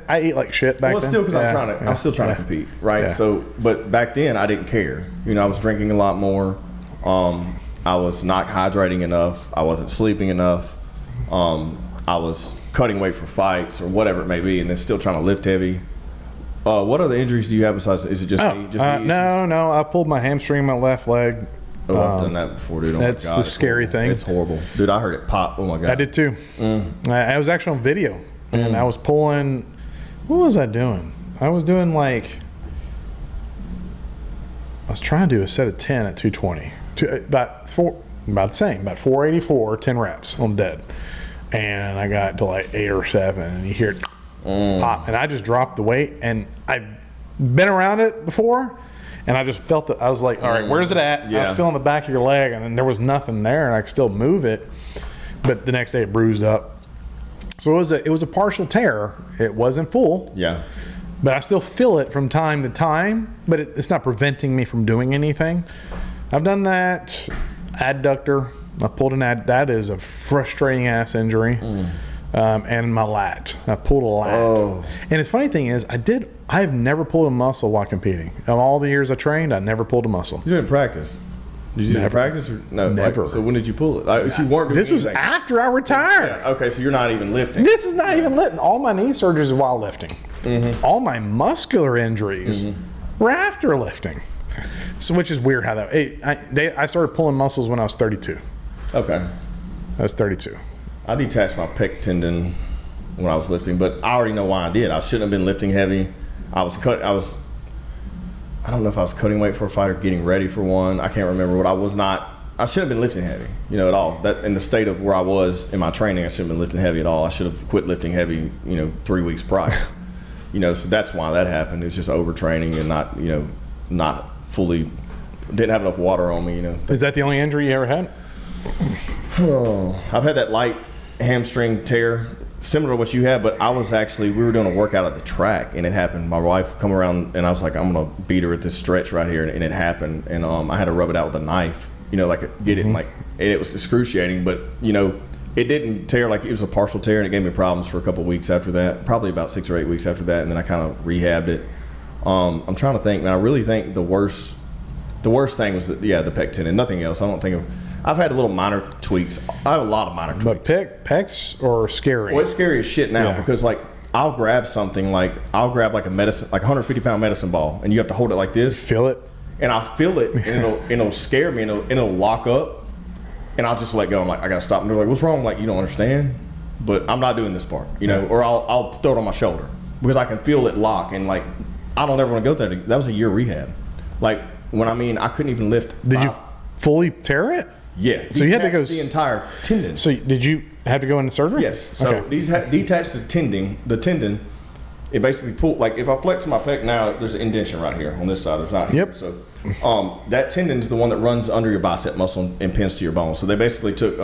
I eat like shit back then. Well, still because I'm still trying to compete, right? Yeah. So, but back then I didn't care. You know, I was drinking a lot more. I was not hydrating enough. I wasn't sleeping enough. I was cutting weight for fights or whatever it may be, and then still trying to lift heavy. What other injuries do you have besides? Is it just knee? No. I pulled my hamstring in my left leg. Oh, I've done that before, dude. Oh that's my God, the scary thing. It's horrible, dude. I heard it pop. Oh my God. I did too. I was actually on video, and I was pulling. What was I doing? I was doing like. I was trying to do a set of 10 at 220. About the same, about 484, 10 reps on dead. And I got to like 8 or 7, and you hear it pop. And I just dropped the weight, and I've been around it before, and I just felt that. I was like, all right, where's it at? Yeah. I was feeling the back of your leg, and then there was nothing there, and I could still move it. But the next day it bruised up. So it was a partial tear. It wasn't full. Yeah. But I still feel it from time to time, but it's not preventing me from doing anything. I've done that. Adductor. I pulled an that is a frustrating ass injury. And my lat. I pulled a lat. Oh. And the funny thing is, I've never pulled a muscle while competing. Of all the years I trained, I never pulled a muscle. You didn't practice? Did you do it in practice? Or no, Never. So when did you pull it? Like, you weren't doing This was anything. after I retired. Yeah, okay, so you're not even lifting. This is not even lifting. All my knee surgeries are while lifting. All my muscular injuries were after lifting. So, which is weird how that. I started pulling muscles when I was 32. Okay. I was 32. I detached my pec tendon when I was lifting, but I already know why I did. I shouldn't have been lifting heavy. I don't know if I was cutting weight for a fight or getting ready for one. I can't remember what I was not. I shouldn't have been lifting heavy, at all. That in the state of where I was in my training, I shouldn't have been lifting heavy at all. I should have quit lifting heavy, 3 weeks prior. So that's why that happened. It's just overtraining and not fully, didn't have enough water on me, Is that the only injury you ever had? Oh, I've had that light hamstring tear similar to what you had, but we were doing a workout at the track, and it happened. My wife come around, and I was like, I'm gonna beat her at this stretch right here, and it happened. And I had to rub it out with a knife, like get it, and it was excruciating, but it didn't tear. Like, it was a partial tear, and it gave me problems for a couple of weeks after that, probably about 6 or 8 weeks after that, and then I kind of rehabbed it. I'm trying to think, man. I really think the worst thing was the pec tendon. Nothing else. I don't think of. I've had little minor tweaks. I have a lot of minor tweaks. But pecs are scary. Well, it's scary as shit now because I'll grab something I'll grab like a medicine, like a 150-pound medicine ball, and you have to hold it like this. Feel it. And I'll feel it, and it'll scare me, and it'll lock up, and I'll just let go. I'm like, I gotta stop. And they're like, what's wrong? I'm like, you don't understand, but I'm not doing this part, or I'll throw it on my shoulder because I can feel it lock, and like, I don't ever want to go there. That was a year rehab. Like, I couldn't even lift. Did you fully tear it? Yeah. So you had to go the entire tendon. So did you have to go into surgery? Yes. So detach the tendon. The tendon, it basically pulled. Like, if I flex my pec now, there's an indentation right here on this side. There's not here. Yep. So that tendon is the one that runs under your bicep muscle and pins to your bone. So they basically took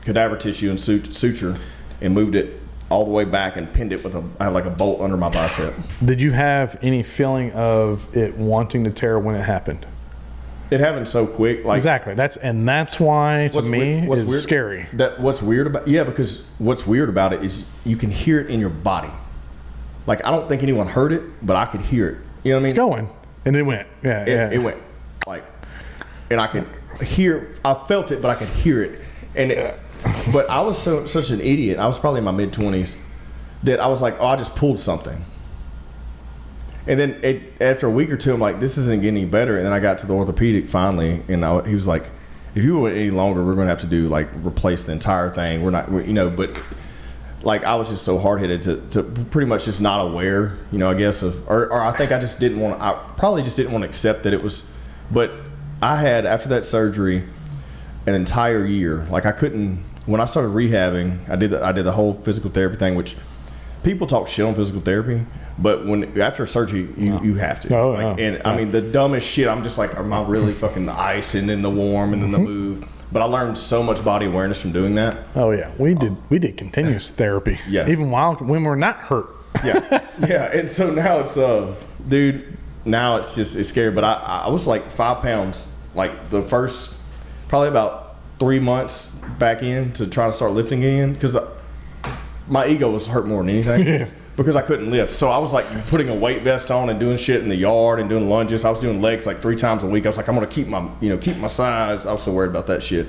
cadaver tissue and suture and moved it all the way back and pinned it with I have like a bolt under my bicep. Did you have any feeling of it wanting to tear when it happened? It happened so quick. Like, exactly. That's why to me it's scary. Because what's weird about it is you can hear it in your body. Like, I don't think anyone heard it, but I could hear it. You know what I mean? It's going, and it went. It went and I could hear. I felt it, but I could hear it. But I was such an idiot. I was probably in my mid-20s that I was like, I just pulled something. And then after a week or two, I'm like, this isn't getting any better. And then I got to the orthopedic finally, and he was like, if you went any longer, we're going to have to do replace the entire thing. But I was just so hard-headed to pretty much just not aware, I guess or I think I just didn't want to. I probably just didn't want to accept that it was. But I had, after that surgery, an entire year. Like, I couldn't. When I started rehabbing, I did the whole physical therapy thing, which people talk shit on physical therapy. But after surgery, you have to. I mean, the dumbest shit. I'm just like, am I really fucking the ice and then the warm and then the move? But I learned so much body awareness from doing that. Oh yeah, we did continuous therapy. Yeah, even when we're not hurt. Yeah. And so now it's dude. Now it's scary. But I was like 5 pounds, like the first probably about 3 months back in to try to start lifting again because my ego was hurt more than anything. Yeah. Because I couldn't lift. So I was like putting a weight vest on and doing shit in the yard and doing lunges. I was doing legs like 3 times a week. I was like, I'm going to keep my size. I was so worried about that shit.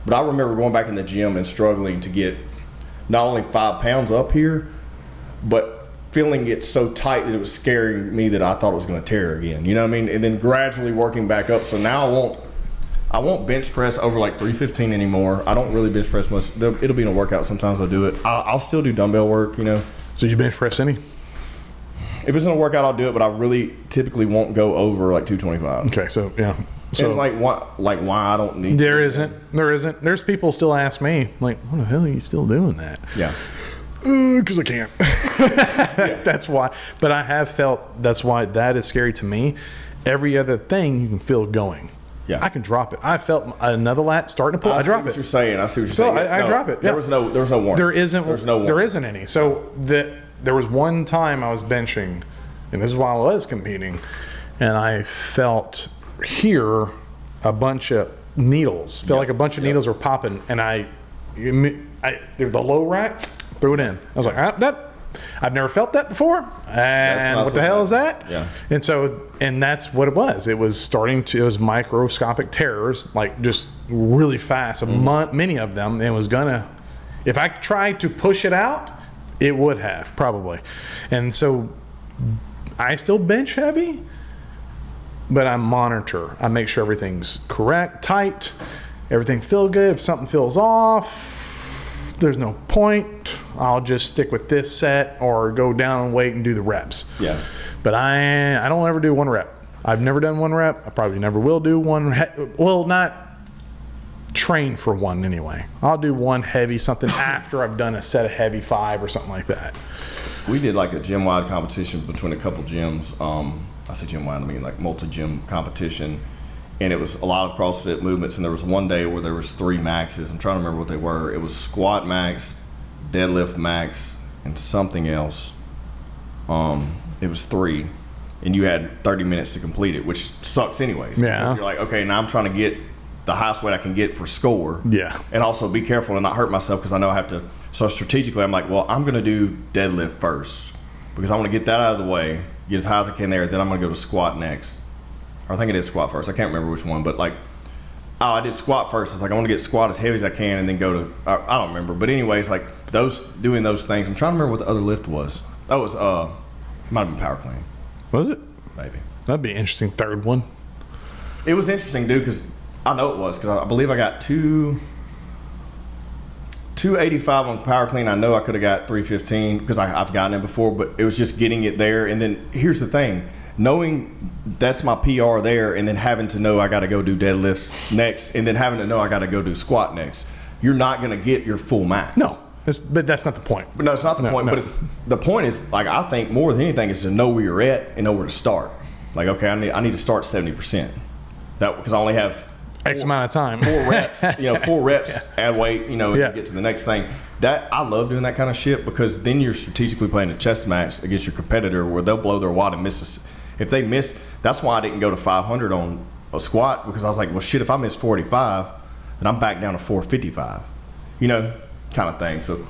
But I remember going back in the gym and struggling to get not only 5 pounds up here, but feeling it so tight that it was scaring me that I thought it was going to tear again. You know what I mean? And then gradually working back up. So now I won't bench press over like 315 anymore. I don't really bench press much. It'll be in a workout. Sometimes I'll do it. I'll still do dumbbell work, So you bench press any? If it's in a workout, I'll do it, but I really typically won't go over like 225. Okay, so yeah. So and why I don't need. There isn't. There's people still ask me like, what the hell are you still doing that? Yeah. Because I can't. Yeah. That's why. But I have felt that's why that is scary to me. Every other thing you can feel going. Yeah, I can drop it. I felt another lat starting to pull. I drop it. I see what you're saying. I drop it. Yeah. There was no warning. There isn't. There's no warning. There isn't any. So there was one time I was benching, and this is while I was competing, and I felt here a bunch of needles. Felt like a bunch of needles were popping, and the low rack threw it in. I was like, I've never felt that before, and what the hell is that? Yeah. And that's what it was. It was microscopic tears, like just really fast, many of them. And it was if I tried to push it out, it would have probably. And so I still bench heavy, but I monitor. I make sure everything's correct, tight, everything feel good. If something feels off, there's no point. I'll just stick with this set or go down and wait and do the reps. Yeah. But I don't ever do one rep. I've never done one rep. I probably never will do one. Well, not train for one anyway. I'll do one heavy something after I've done a set of heavy 5 or something like that. We did like a gym-wide competition between a couple gyms. I say gym-wide, I mean like multi-gym competition. And it was a lot of CrossFit movements, and there was one day where there was 3 maxes. I'm trying to remember what they were. It was squat max, deadlift max, and something else. It was 3, and you had 30 minutes to complete it, which sucks anyways. Yeah. Because you're like, okay, now I'm trying to get the highest weight I can get for score. Yeah. And also be careful and not hurt myself because I know I have to. So strategically, I'm like, well, I'm going to do deadlift first because I want to get that out of the way, get as high as I can there. Then I'm going to go to squat next. Or I think I did squat first. I can't remember which one, but like, I did squat first. I was like, I want to get squat as heavy as I can and then go to, I don't remember. But anyways, like doing those things. I'm trying to remember what the other lift was. That was, might have been power clean. Was it? Maybe. That'd be an interesting third one. It was interesting, dude, because I know it was, because I believe I got 285 on power clean. I know I could have got 315 because I've gotten it before, but it was just getting it there. And then here's the thing. Knowing that's my PR there and then having to know I got to go do deadlift next and then having to know I got to go do squat next, you're not going to get your full max. No, but that's not the point. But no, it's not the point. No. But the point is, like, I think more than anything is to know where you're at and know where to start. Like, okay, I need to start 70%. That because I only have X amount of time. 4 reps. 4 reps, add weight, and Yeah. get to the next thing. That I love doing that kind of shit because then you're strategically playing a chess match against your competitor where they'll blow their wad and miss. If they miss, that's why I didn't go to 500 on a squat because I was like, well, shit, if I miss 45, then I'm back down to 455. Kind of thing. So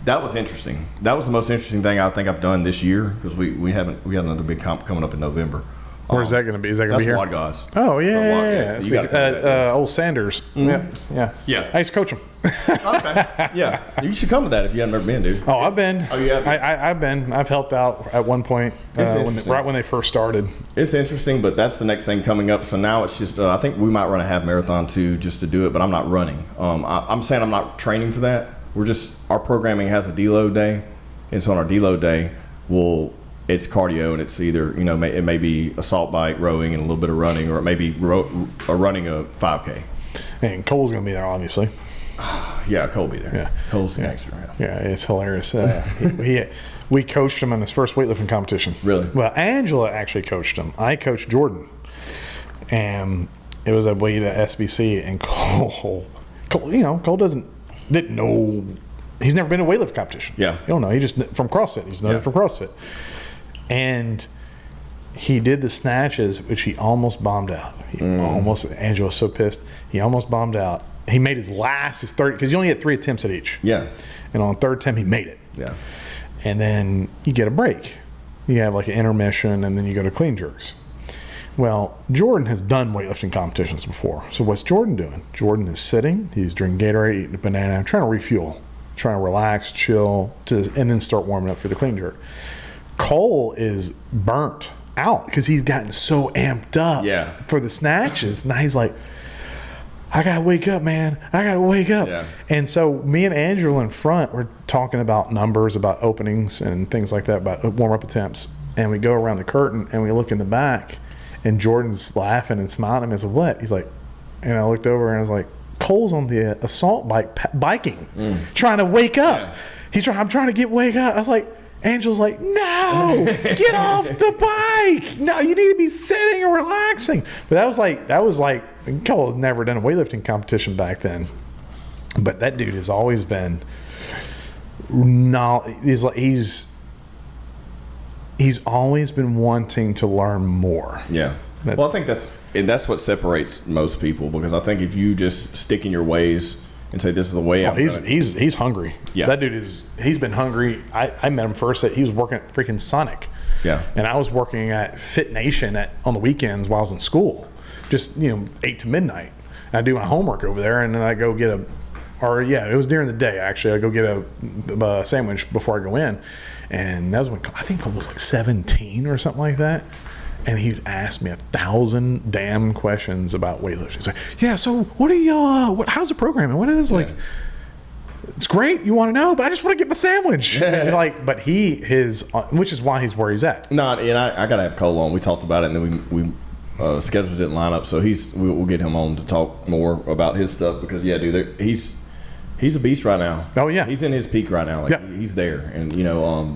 that was interesting. That was the most interesting thing I think I've done this year because we got another big comp coming up in November. Where's that going to be? Is that going to be here? That's Wad Guys. Oh, yeah. So, Yeah. you gotta come to that. Old Sanders. Mm-hmm. Yeah. I used to coach him. Okay. Yeah. You should come to that if you haven't ever been, dude. Oh, I've been. Oh, you have? I've been. I've helped out at one point right when they first started. It's interesting, but that's the next thing coming up. So now it's just, I think we might run a half marathon too just to do it, but I'm not running. I'm saying I'm not training for that. Our programming has a deload day. And so on our deload day, it's cardio and it's either, it may be assault bike, rowing, and a little bit of running, or it may be running a 5K. And Cole's going to be there, obviously. Yeah, Cole be there. Yeah. Cole's the gangster. Yeah, it's hilarious. We coached him in his first weightlifting competition. Really? Well, Angela actually coached him. I coached Jordan. And it was, I believe, at SBC. And Cole didn't know. He's never been to a weightlifting competition. Yeah. You don't know. He just, from CrossFit. He's known it from CrossFit. And he did the snatches, which he almost bombed out. Angela was so pissed. He almost bombed out. He made his 30, because you only had 3 attempts at each. Yeah. And on the third attempt, he made it. Yeah. And then you get a break. You have like an intermission, and then you go to clean jerks. Well, Jordan has done weightlifting competitions before. So what's Jordan doing? Jordan is sitting. He's drinking Gatorade, eating a banana, trying to refuel, trying to relax, chill, and then start warming up for the clean jerk. Cole is burnt out because he's gotten so amped up for the snatches. Now he's like, I gotta wake up, man. I gotta wake up. Yeah. And so me and Angela in front were talking about numbers, about openings and things like that, about warm-up attempts. And we go around the curtain and we look in the back, and Jordan's laughing and smiling at me. I said, what? He's like, and I looked over and I was like, Cole's on the assault bike biking, trying to wake up. Yeah. I'm trying to wake up. I was like, Angela's like, no, get off the bike. No, you need to be sitting and relaxing. But that was like, Cole has never done a weightlifting competition back then. But that dude has always been, he's always been wanting to learn more. Yeah. Well, I think that's what separates most people, because I think if you just stick in your ways and say this is the way he's hungry. Yeah. That dude he's been hungry. I met him first he was working at freaking Sonic. Yeah. And I was working at Fit Nation on the weekends while I was in school. Just 8 to midnight. I do my homework over there, and then I go get it was during the day actually. I go get a sandwich before I go in. And that was when I think I was like 17 or something like that. And he'd ask me 1,000 damn questions about weightlifting. He's like, yeah, so what are you, how's the programming? What is like, it's great, you want to know, but I just want to get my sandwich. But which is why he's where he's at. No, and I got to have Cole on. We talked about it, and then we schedules didn't line up. So we'll get him on to talk more about his stuff, because, yeah, dude, he's a beast right now. Oh, yeah. He's in his peak right now. He's there. And,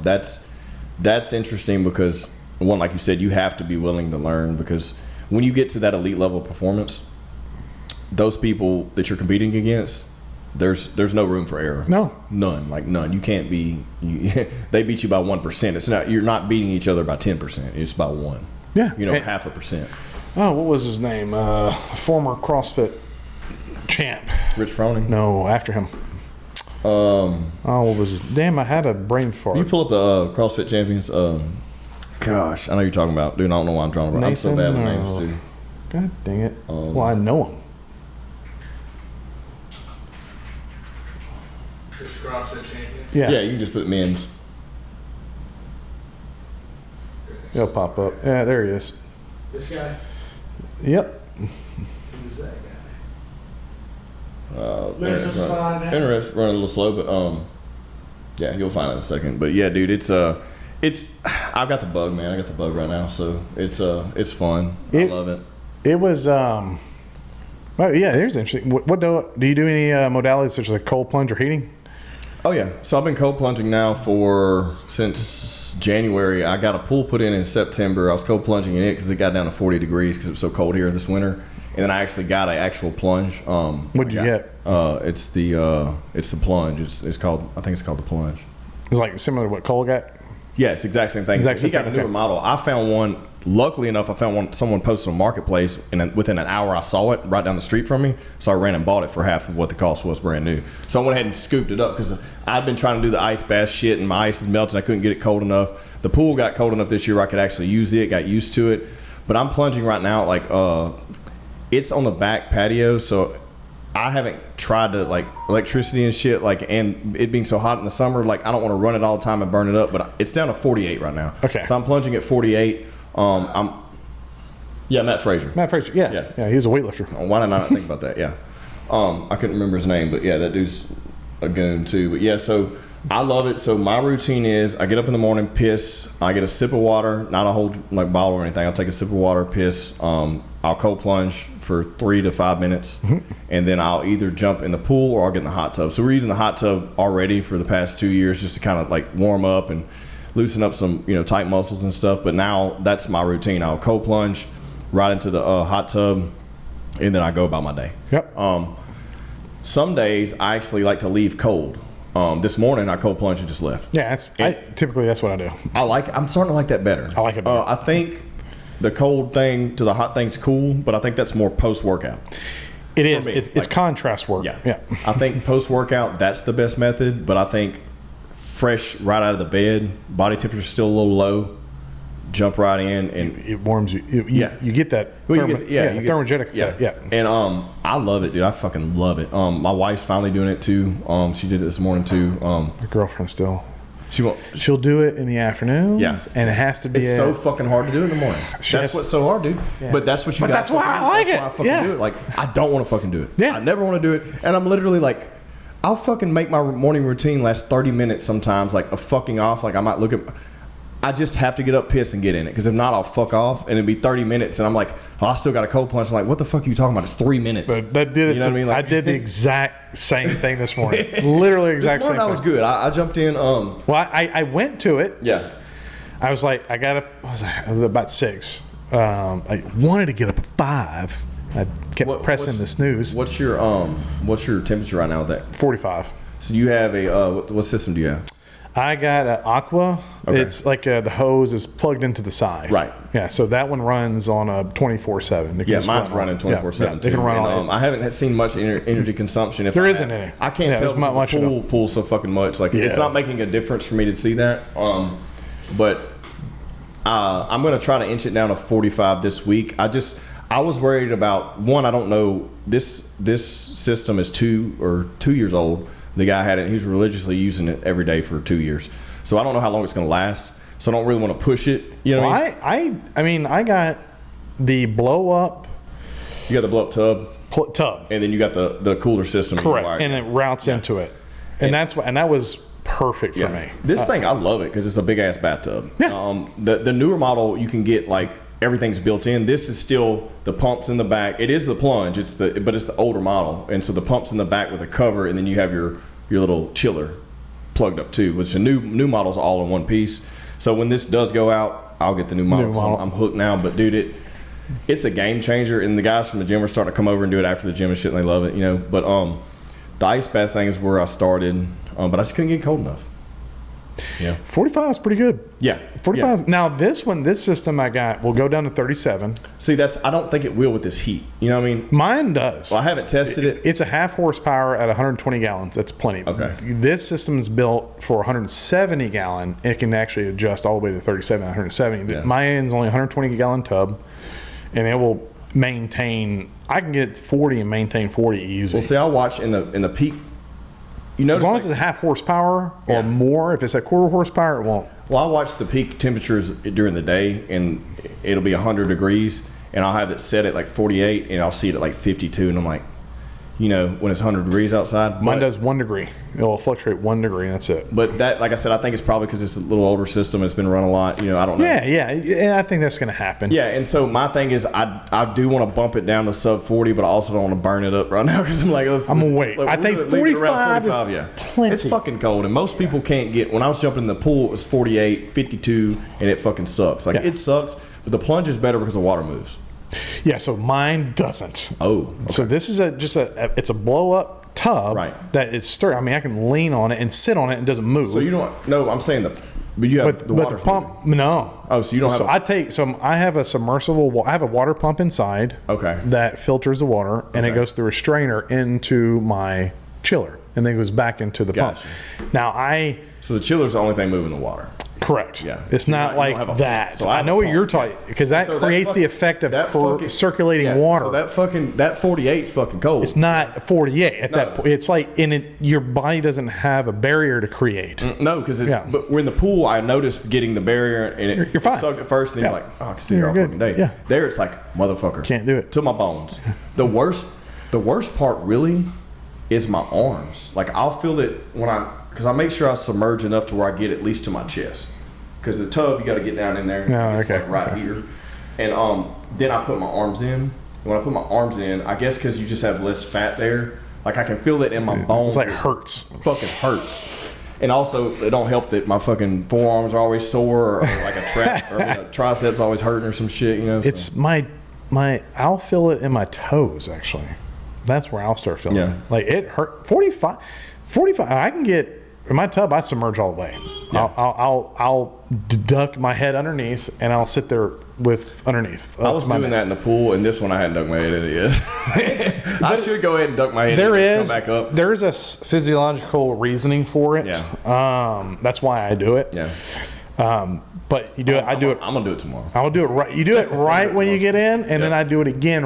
that's interesting because, one, like you said, you have to be willing to learn, because when you get to that elite level of performance, those people that you're competing against, there's no room for error. No. None. Like none. You can't be. They beat you by 1%. It's not. You're not beating each other by 10%. It's by 1. Yeah. You know, 0.5%. Oh, what was his name? Former CrossFit champ. Rich Froning. No, after him. What was his? Damn, I had a brain fart. You pull up the CrossFit champions. Gosh, I know you're talking about. Dude, I don't know why I'm drawing. I'm so bad with names too. God dang it. Well, I know him. Just CrossFit champions. Yeah. Yeah, you can just put men's. He'll pop up. Yeah, there he is. This guy. Yep. Who's that guy? Internet running a little slow, but yeah, you'll find it in a second. But yeah, dude, it's I've got the bug, man. I got the bug right now, so it's fun. I love it. It was well, yeah, here's interesting. What do you do any modalities such as like cold plunge or heating? Oh yeah, so I've been cold plunging now since January. I got a pool put in September. I was cold plunging in it because it got down to 40 degrees because it was so cold here this winter. And then I actually got an actual plunge. What'd you get? It's the plunge. It's called. I think it's called the plunge. It's like similar to what Cole got. Yes, exact same thing. Exact same he got a thing, newer okay. model. I found one. Luckily enough, I found one. Someone posted on Marketplace, and within an hour, I saw it right down the street from me. So I ran and bought it for half of what the cost was, brand new. So I went ahead and scooped it up because I've been trying to do the ice bath shit, and my ice is melting. I couldn't get it cold enough. The pool got cold enough this year where I could actually use it. Got used to it. But I'm plunging right now. Like it's on the back patio, so I haven't tried to like electricity and shit. Like, and it being so hot in the summer, like I don't want to run it all the time and burn it up. But it's down to 48 right now. Okay. So I'm plunging at 48. Matt Frazier. Matt Frazier, yeah, he's a weightlifter. Why did I not think about that? Yeah. I couldn't remember his name, but yeah, that dude's a goon too. But yeah, so I love it. So my routine is I get up in the morning, piss, I get a sip of water, not a whole like bottle or anything. I'll take a sip of water, piss. I'll cold plunge for 3 to 5 minutes, and then I'll either jump in the pool or I'll get in the hot tub. So we're using the hot tub already for the past 2 years just to kind of like warm up and loosen up some tight muscles and stuff. But now that's my routine. I'll cold plunge right into the hot tub, and then I go about my day. Yep. Some days I actually like to leave cold. This morning I cold plunge and just left. Yeah, typically that's what I do. I'm starting to like that better. I like it better. I think the cold thing to the hot thing's cool, but I think that's more post workout. It is. Me, It's contrast work. Yeah. I think post workout that's the best method, but I think fresh right out of the bed, body temperature still a little low, jump right in and It warms you. You get that thermogenic effect. Yeah. And I love it, dude. I fucking love it. My wife's finally doing it too. She did it this morning too. My girlfriend still. She'll do it in the afternoons. Yeah. And it has to be. It's so fucking hard to do in the morning. That's what's so hard, dude. Yeah. But that's what you got. That's why I like it. That's why I fucking do it. Like I don't want to fucking do it. Yeah. I never want to do it. And I'm literally like, I'll fucking make my morning routine last 30 minutes sometimes, like a fucking off. Like I might look at. I just have to get up, piss, and get in it. Because if not, I'll fuck off, and it'd be 30 minutes, and I'm like, oh, I still got a cold plunge. I'm like, what the fuck are you talking about? It's 3 minutes. But that did it. You know what I mean? Like, I did the exact same thing this morning. Literally exact this morning same I was thing. good. I jumped in. Well, I went to it. Yeah. I was like, I was about 6. I wanted to get up at 5. I kept pressing the snooze. What's your temperature right now with that? 45. So you have a what system do you have? I got an Aqua. Okay. It's like the hose is plugged into the side. Right. Yeah. So that one runs on a 24/7. Yeah, mine's running 24/7 too. They can run and, I haven't seen much energy consumption. If there isn't any. I can't tell not much the pool pulls so fucking much. Like it's not making a difference for me to see that. But I'm gonna try to inch it down to 45 this week. I was worried about one. I don't know. This system is 2 years old. The guy had it. He was religiously using it every day for 2 years. So I don't know how long it's going to last. So I don't really want to push it. You know what I mean? I got the blow up. You got the blow up tub, and then you got the cooler system. Correct, and it routes into it, and that was perfect for me. This thing, I love it because it's a big ass bathtub. Yeah. The newer model you can get like everything's built in. This is still the pumps in the back. It is the plunge. But it's the older model, and so the pumps in the back with a cover, and then you have your little chiller plugged up too. Which the new model's all in one piece. So when this does go out, I'll get the new model. So I'm hooked now. But dude, it's a game changer, and the guys from the gym are starting to come over and do it after the gym and shit, and they love it. But The ice bath thing is where I started, but I just couldn't get cold enough. Yeah. 45 is pretty good. Yeah. 45. Now this system I got will go down to 37. See, I don't think it will with this heat. You know what I mean? Mine does. Well, I haven't tested it. It's a half horsepower at 120 gallons. That's plenty. Okay. This system is built for 170 gallon. And it can actually adjust all the way to 37, 170. Yeah. Mine's only 120 gallon tub, and it will maintain. I can get it to 40 and maintain 40 easy. Well, see, I watch in the peak. You notice As long as it's a half horsepower or more, if it's a quarter horsepower, it won't. Well, I watch the peak temperatures during the day, and it'll be 100 degrees, and I'll have it set at like 48, and I'll see it at like 52, and I'm like, when it's 100 degrees outside. Mine does 1 degree. It will fluctuate 1 degree, and that's it. But that, like I said, I think it's probably because it's a little older system. It's been run a lot. I don't know. Yeah, and I think that's going to happen. Yeah, and so my thing is I do want to bump it down to sub 40, but I also don't want to burn it up right now because I'm like, I'm going to wait. I think 45 is plenty. It's fucking cold, and most people can't get. When I was jumping in the pool, it was 48, 52, and it fucking sucks. It sucks, but the plunge is better because the water moves. Yeah, so mine doesn't. Oh, okay. So this is it's a blow up tub that is sturdy. I mean, I can lean on it and sit on it and it doesn't move. So you don't? No, I'm saying but you have the water pump. No. Oh, so you don't have. I have a submersible. I have a water pump inside. Okay. That filters the water and it goes through a strainer into my chiller and then goes back into the pump. Now So the chiller's the only thing moving the water. Correct. Yeah. It's not like that. So I know what you're talking, because that creates the effect of circulating water. So that 48 is fucking cold. It's not 48 at that point. It's like your body doesn't have a barrier to create. No, because but we're in the pool. I noticed getting the barrier and you're fine. It sucked at first, and then you're like, oh, I can see it all fucking day. Yeah. There, it's like, motherfucker, can't do it to my bones. The worst part really is my arms. Like I'll feel it because I make sure I submerge enough to where I get at least to my chest. Because the tub, you got to get down in there. It's like right here. And then I put my arms in. And when I put my arms in, I guess because you just have less fat there, like I can feel it in my bones. It's like hurts. Fucking hurts. And also, it don't help that my fucking forearms are always sore, or like a trap, or triceps always hurting or some shit. It's my I'll feel it in my toes actually. That's where I'll start feeling it. Like it hurt. 45. I can get. In my tub, I submerge all the way. Yeah. I'll duck my head underneath, and I'll sit there with underneath. I was doing that in the pool, and this one I hadn't ducked my head in it yet. I should go ahead and duck my head in and come back up. There is a physiological reasoning for it. Yeah. That's why I do it. Yeah. But you do it. I'm gonna do it tomorrow. I'll do it right. You do it right when you get in, and then I do it again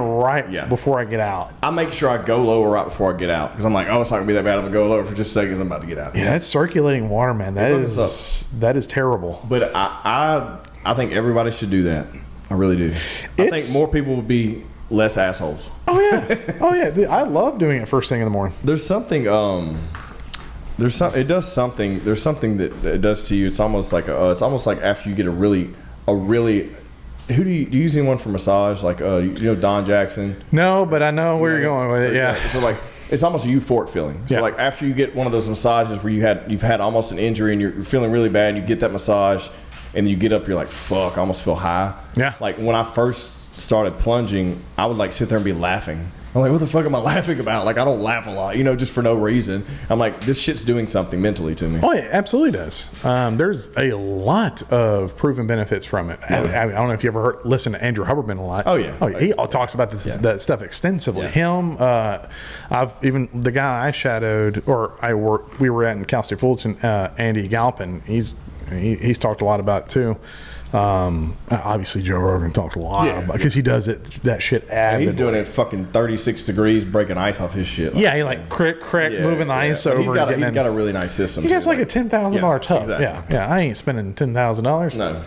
before I get out. I make sure I go lower right before I get out because I'm like, oh, it's not gonna be that bad. I'm gonna go lower for just a second. I'm about to get out. Yeah, that's circulating water, man. That is terrible. But I think everybody should do that. I really do. I think more people would be less assholes. Oh yeah. I love doing it first thing in the morning. There's something. There's something that it does to you. It's almost like after you get a really. Who do you use anyone for massage? Like Don Jackson? No, but I know where you're going with it. Yeah. So like it's almost a euphoric feeling. So like after you get one of those massages where you've had almost an injury and you're feeling really bad, and you get that massage, and you get up, you're like, fuck, I almost feel high. Yeah. Like when I first started plunging, I would like sit there and be laughing. I'm like, what the fuck am I laughing about? Like, I don't laugh a lot, just for no reason. I'm like, this shit's doing something mentally to me. Oh, it absolutely does. There's a lot of proven benefits from it. Yeah. I don't know if you ever listened to Andrew Huberman a lot. Oh, yeah. He talks about that stuff extensively. Yeah. Him, even the guy I shadowed, we were at in Cal State Fullerton, Andy Galpin, he's talked a lot about it too. Obviously Joe Rogan talks a lot about because he does that shit. He's doing it fucking 36 degrees, breaking ice off his shit. He crick, moving the ice over. He's got a really nice system. He has like a $10,000 tub. Exactly. Yeah. I ain't spending $10,000. No.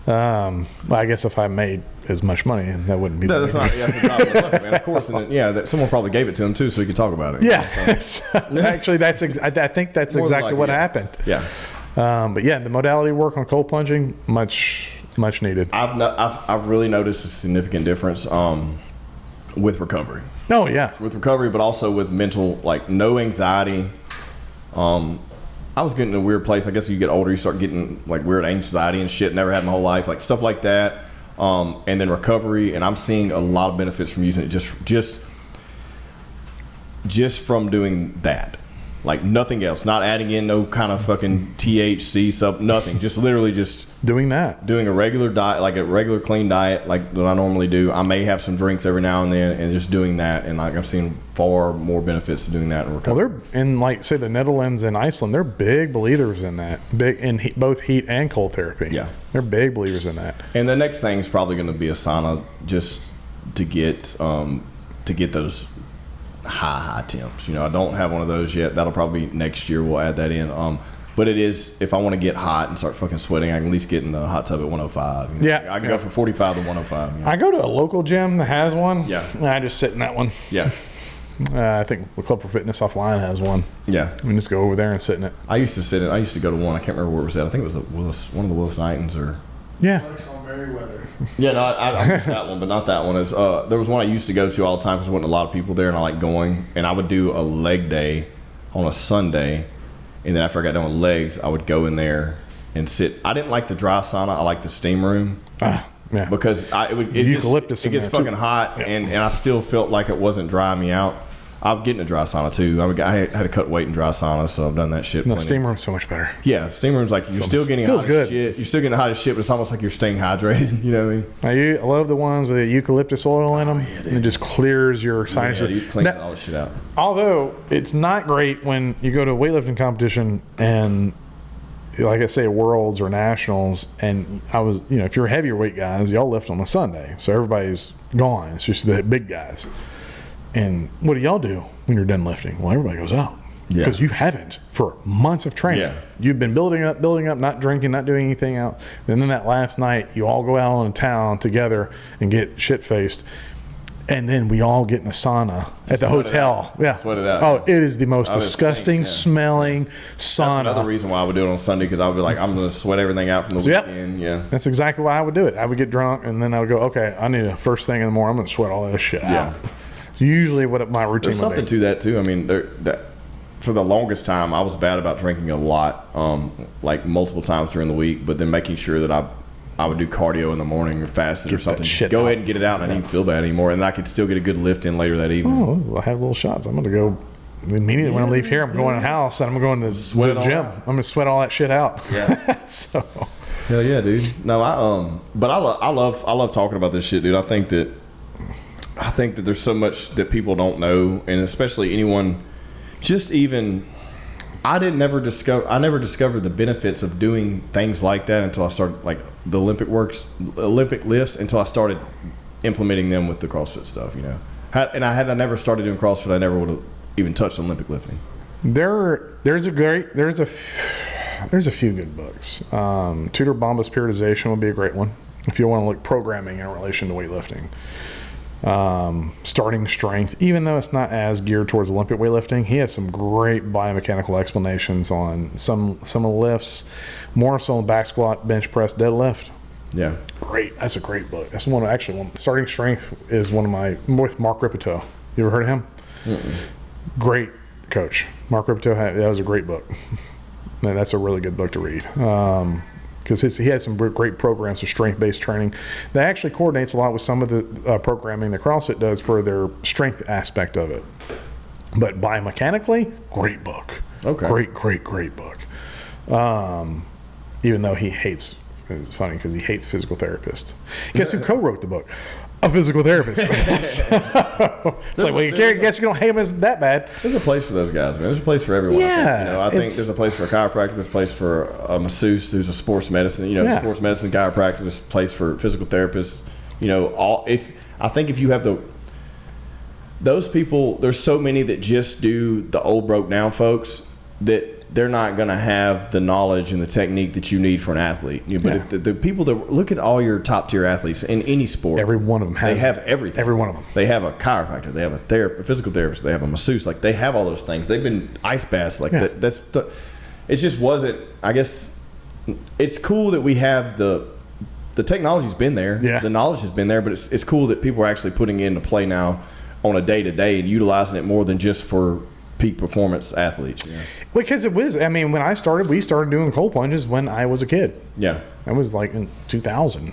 Well, I guess if I made as much money, that wouldn't be. No, that's not. That's not man. Of course, and then, someone probably gave it to him too, so he could talk about it. Yeah. Actually, I think that's exactly what happened. Yeah. But yeah, the modality work on cold plunging, much needed. I've really noticed a significant difference with recovery. Oh yeah, with recovery, but also with mental, like no anxiety. I was getting in a weird place. I guess as you get older, you start getting like weird anxiety and shit. Never had my whole life, like stuff like that. And then recovery, and I'm seeing a lot of benefits from using it. Just just from doing that. Like nothing else, not adding in no kind of fucking THC sub, nothing. Just literally just doing that, doing a regular diet, like a regular clean diet, like what I normally do. I may have some drinks every now and then, and just doing that. And like I'm seeing far more benefits to doing that in recovery. Well, they're in like say the Netherlands and Iceland. They're big believers in that, big in both heat and cold therapy. Yeah, they're big believers in that. And the next thing is probably going to be a sauna, just to get those high temps. You know, I don't have one of those yet. That'll probably be next year. We'll add that in. But it is, if I want to get hot and start fucking sweating, I can at least get in the hot tub at 105. You know? Yeah, I can go from 45 to 105. You know? I go to a local gym that has one. Yeah, and I just sit in that one. Yeah. I think the Club for Fitness offline has one. Yeah, we just go over there and sit in it. I used to go to one. I can't remember where it was at. I think it was one of the Willis Knightons or. Yeah. Yeah, no, I used that one, but not that one. There was one I used to go to all the time because there wasn't a lot of people there, and I like going. And I would do a leg day on a Sunday, and then after I got done with legs, I would go in there and sit. I didn't like the dry sauna. I like the steam room. Yeah. Because it gets fucking hot, yeah. and I still felt like it wasn't drying me out. I'm getting a dry sauna too. I had to cut weight in dry sauna, so I've done that shit. No, steam room's so much better. Yeah, steam room's like you're still getting hot as shit. You're still getting hot as shit, but it's almost like you're staying hydrated. You know what I mean? I love the ones with the eucalyptus oil in them. Yeah, it just clears your sinus. Yeah, you clean all this shit out. Although it's not great when you go to a weightlifting competition and, like I say, worlds or nationals, and if you're heavier weight guys, y'all lift on a Sunday, so everybody's gone. It's just the big guys. And what do y'all do when you're done lifting? Well, everybody goes out. Yeah. Because you haven't for months of training. Yeah. You've been building up, not drinking, not doing anything else. And then that last night, you all go out on town together and get shit-faced. And then we all get in the sauna at the hotel. Yeah. Sweat it out. Oh, it is the most disgusting smelling sauna. That's another reason why I would do it on Sunday, because I would be like, I'm going to sweat everything out from the weekend. Yeah. That's exactly why I would do it. I would get drunk, and then I would go, okay, I need a first thing in the morning, I'm going to sweat all this shit out. Usually what my routine would be. There's something to that too. I mean, for the longest time, I was bad about drinking a lot, like multiple times during the week, but then making sure that I would do cardio in the morning or fasted or something. Just go ahead and get it out, and I didn't feel bad anymore, and I could still get a good lift in later that evening. Oh, I have little shots. I'm going to go immediately when I leave here. I'm going to the house, and I'm going to the gym. I'm going to sweat all that shit out. Yeah. So. Hell yeah, dude. No, but I love talking about this shit, dude. I think that there's so much that people don't know, and especially anyone, just even, I never discovered the benefits of doing things like that until I started, like the Olympic lifts, until I started implementing them with the CrossFit stuff, you know. Had I never started doing CrossFit, I never would have even touched Olympic lifting. There's a few good books. Tudor Bomba's Periodization would be a great one if you want to look programming in relation to weightlifting. Starting Strength, even though it's not as geared towards Olympic weightlifting, he has some great biomechanical explanations on some of the lifts, more so on back squat, bench press, deadlift. Yeah, great. That's a great book. That's one. Starting Strength is one of my, with Mark Ripito. You ever heard of him? Mm-mm. Great coach. Mark Ripito. That was a great book. And that's a really good book to read. Because he had some great programs for strength-based training that actually coordinates a lot with some of the programming that CrossFit does for their strength aspect of it. But biomechanically, great book. Okay. Great book. Even though he hates, it's funny because he hates physical therapists. Guess who co-wrote the book? A physical therapist. It's like, well, guess you don't hate him as that bad. There's a place for those guys, man. There's a place for everyone. Yeah. I think there's a place for a chiropractor. There's a place for a masseuse who's a sports medicine. Sports medicine chiropractor. There's a place for physical therapists. I think if you have those people, there's so many that just do the old broke down folks that they're not going to have the knowledge and the technique that you need for an athlete. But if the people that look at all your top tier athletes in any sport, every one of them they have everything. Every one of them. They have a chiropractor. They have a physical therapist. They have a masseuse. Like, they have all those things. They've been ice baths. Like it just wasn't. I guess it's cool that we have the technology's been there. Yeah. The knowledge has been there, but it's cool that people are actually putting it into play now on a day to day and utilizing it more than just for peak performance athletes. Yeah. Because it was, I mean, when we started doing cold plunges when I was a kid. Yeah. That was like in 2000,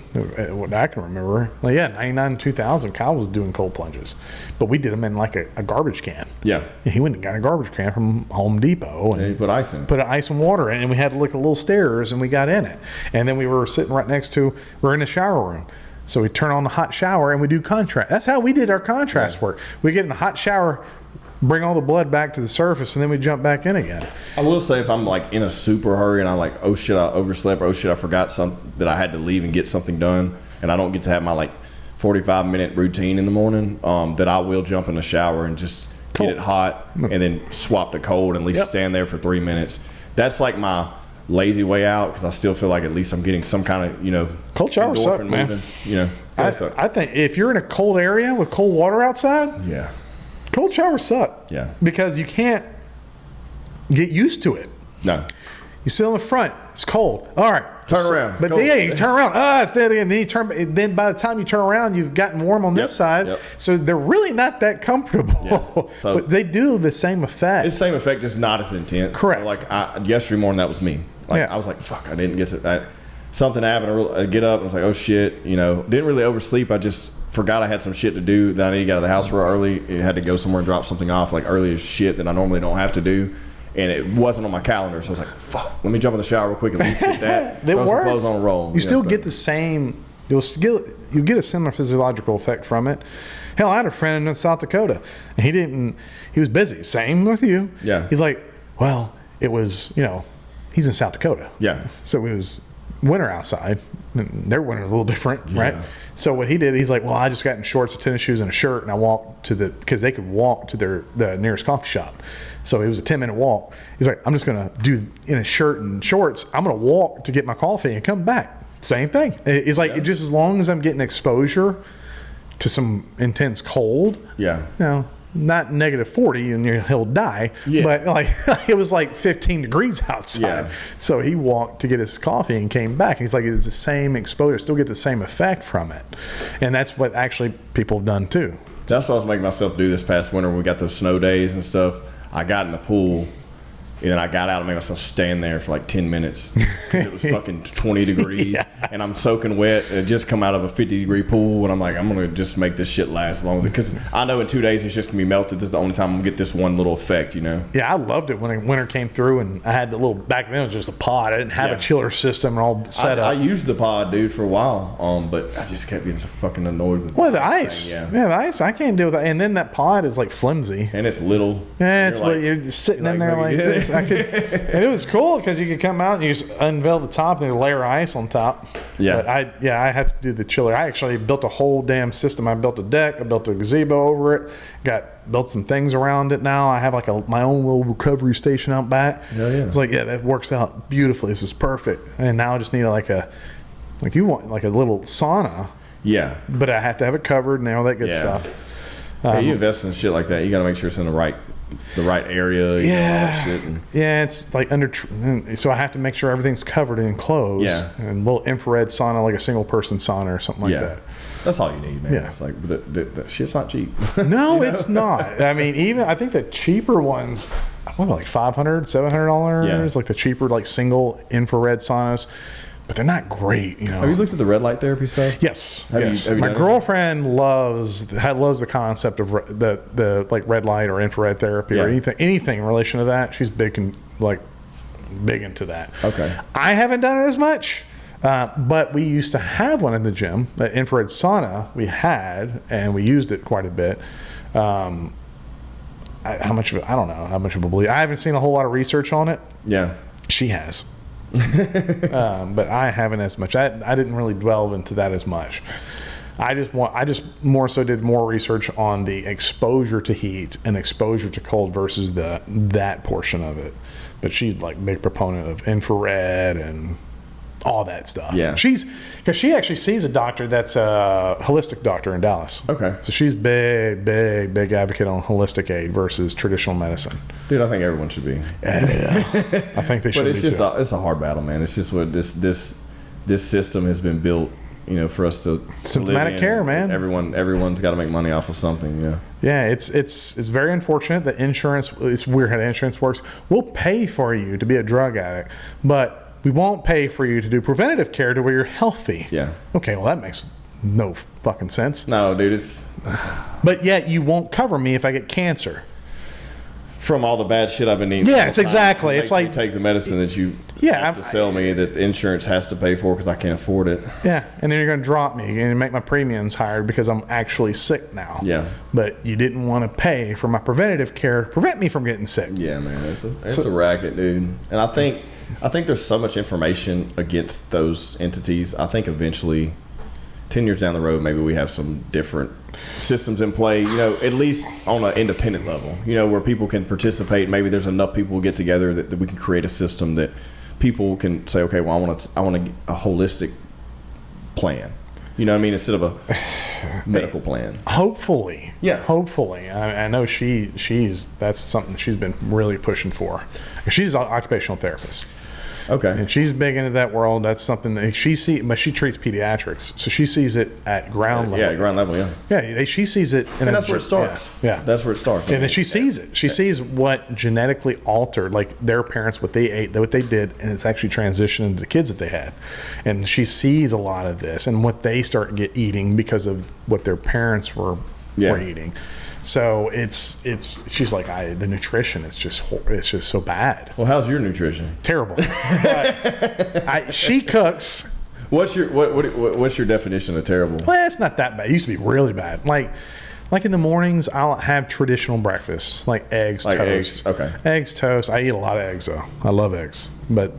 what I can remember. Like, 99, 2000, Kyle was doing cold plunges. But we did them in like a garbage can. Yeah. And he went and got a garbage can from Home Depot. And you put ice in it. Put ice and water in it. And we had to look at little stairs and we got in it. And then we were sitting right next to, we're in the shower room. So we turn on the hot shower and we do contrast. That's how we did our contrast work. We get in the hot shower, bring all the blood back to the surface, and then we jump back in again. I will say if I'm like in a super hurry and I'm like, oh shit, I overslept, or oh shit, I forgot something that I had to leave and get something done, and I don't get to have my like 45-minute routine in the morning, that I will jump in the shower and just get it hot and then swap to cold and at least stand there for 3 minutes. That's like my lazy way out because I still feel like at least I'm getting some kind of, cold showers suck, man. I think if you're in a cold area with cold water outside, cold showers suck. Yeah. Because you can't get used to it. No. You sit on the front, it's cold. All right. Turn around. But you turn around. It's dead again. Then by the time you turn around, you've gotten warm on this side. Yep. So they're really not that comfortable. Yeah. So but they do the same effect. It's the same effect, just not as intense. Correct. So like yesterday morning, that was me. Like I was like, fuck, I didn't get to. Something happened. I get up and I was like, oh shit, didn't really oversleep. I just forgot I had some shit to do that I needed to get out of the house real early. I had to go somewhere and drop something off like early as shit that I normally don't have to do. And it wasn't on my calendar. So I was like, fuck, let me jump in the shower real quick and at least get that. It throw works. some clothes on a roll. You still get the same, you get a similar physiological effect from it. Hell, I had a friend in South Dakota and he was busy. Same with you. Yeah. He's like, well, it was, he's in South Dakota. Yeah. So it was winter outside. Their winter was a little different, right? So what he did, he's like, well, I just got in shorts and tennis shoes and a shirt, and I walked because they could walk to the nearest coffee shop. So it was a 10-minute walk. He's like, I'm just going to do in a shirt and shorts. I'm going to walk to get my coffee and come back. Same thing. It's like just as long as I'm getting exposure to some intense cold. Yeah. Not negative 40 and he'll die, but like it was like 15 degrees outside. Yeah. So he walked to get his coffee and came back. And he's like, it's the same exposure, still get the same effect from it. And that's what actually people have done too. That's what I was making myself do this past winter when we got those snow days and stuff. I got in the pool and then I got out and made myself stand there for like 10 minutes because it was fucking 20 degrees and I'm soaking wet and just come out of a 50-degree pool and I'm like, I'm going to just make this shit last as long as because I know in 2 days it's just going to be melted. This is the only time I'm going to get this one little effect, Yeah, I loved it when winter came through and I had the little, back then it was just a pod. I didn't have a chiller system and all set up. I used the pod, dude, for a while, but I just kept getting so fucking annoyed with the ice. Thing, the ice. I can't deal with that. And then that pod is like flimsy. And it's little. Yeah, it's like, you're just sitting in there like this. And it was cool because you could come out and you just unveil the top and layer ice on top. Yeah. But I have to do the chiller. I actually built a whole damn system. I built a deck. I built a gazebo over it. Built some things around it now. I have like my own little recovery station out back. Yeah. It's like, that works out beautifully. This is perfect. And now I just need you want like a little sauna. Yeah. But I have to have it covered and all that good stuff. You invest in shit like that, you got to make sure it's in the right area. All that shit it's like so I have to make sure everything's covered and enclosed. Yeah. And a little infrared sauna, like a single person sauna or something like that. That's all you need, man. Yeah. It's like the shit's not cheap. No, it's not. I mean, I think the cheaper ones, like $500, $700, like the cheaper, like single infrared saunas. But they're not great, Have you looked at the red light therapy stuff? Yes. Have you My girlfriend loves the concept of the like red light or infrared therapy or anything in relation to that. She's big into that. Okay. I haven't done it as much, but we used to have one in the gym. That infrared sauna we had, and we used it quite a bit. How much of it? I don't know how much of a belief. I haven't seen a whole lot of research on it. Yeah. She has. But I haven't as much. I didn't really delve into that as much. I just more so did more research on the exposure to heat and exposure to cold versus that portion of it. But she's like big proponent of infrared and all that stuff. Yeah. Because she actually sees a doctor that's a holistic doctor in Dallas. Okay. So she's big advocate on holistic aid versus traditional medicine. Dude, I think everyone should be. Yeah. I think they should be. But it's just it's a hard battle, man. It's just what this system has been built for us to Symptomatic live in. care, man. Everyone's got to make money off of something. Yeah. Yeah, it's very unfortunate that insurance. It's weird how insurance works. We'll pay for you to be a drug addict, but we won't pay for you to do preventative care to where you're healthy. Yeah. Okay, well that makes no fucking sense. No, dude, it's But yet you won't cover me if I get cancer. from all the bad shit I've been eating. Yeah, it's exactly. It It's makes me like take the medicine that you have to sell me that the insurance has to pay for because I can't afford it. yeah, and then you're going to drop me and make my premiums higher because I'm actually sick now. Yeah. But you didn't want to pay for my preventative care, prevent me from getting sick. Yeah, man, it's a racket, dude. And I think there's so much information against those entities. I think eventually, 10 years down the road, maybe we have some different systems in play, at least on an independent level, where people can participate. Maybe there's enough people who get together that we can create a system that people can say, okay, well, I want a holistic plan. You know what I mean? Instead of a medical plan. Hopefully. Yeah. Hopefully. I know that's something she's been really pushing for. She's an occupational therapist. Okay. And she's big into that world. That's something that but she treats pediatrics, so she sees it at ground level. Yeah, ground level, yeah. Yeah, she sees it. And that's where it starts. Yeah. That's where it starts. And then she sees it. She sees what genetically altered, like their parents, what they ate, what they did, and it's actually transitioned into the kids that they had. And she sees a lot of this and what they start eating because of what their parents were eating. So she's like, the nutrition is just so bad. Well, how's your nutrition? Terrible. But she cooks. What's your definition of terrible? Well, it's not that bad. It used to be really bad. Like in the mornings, I'll have traditional breakfast, like eggs, toast. Eggs, okay. Eggs, toast. I eat a lot of eggs, though. I love eggs. But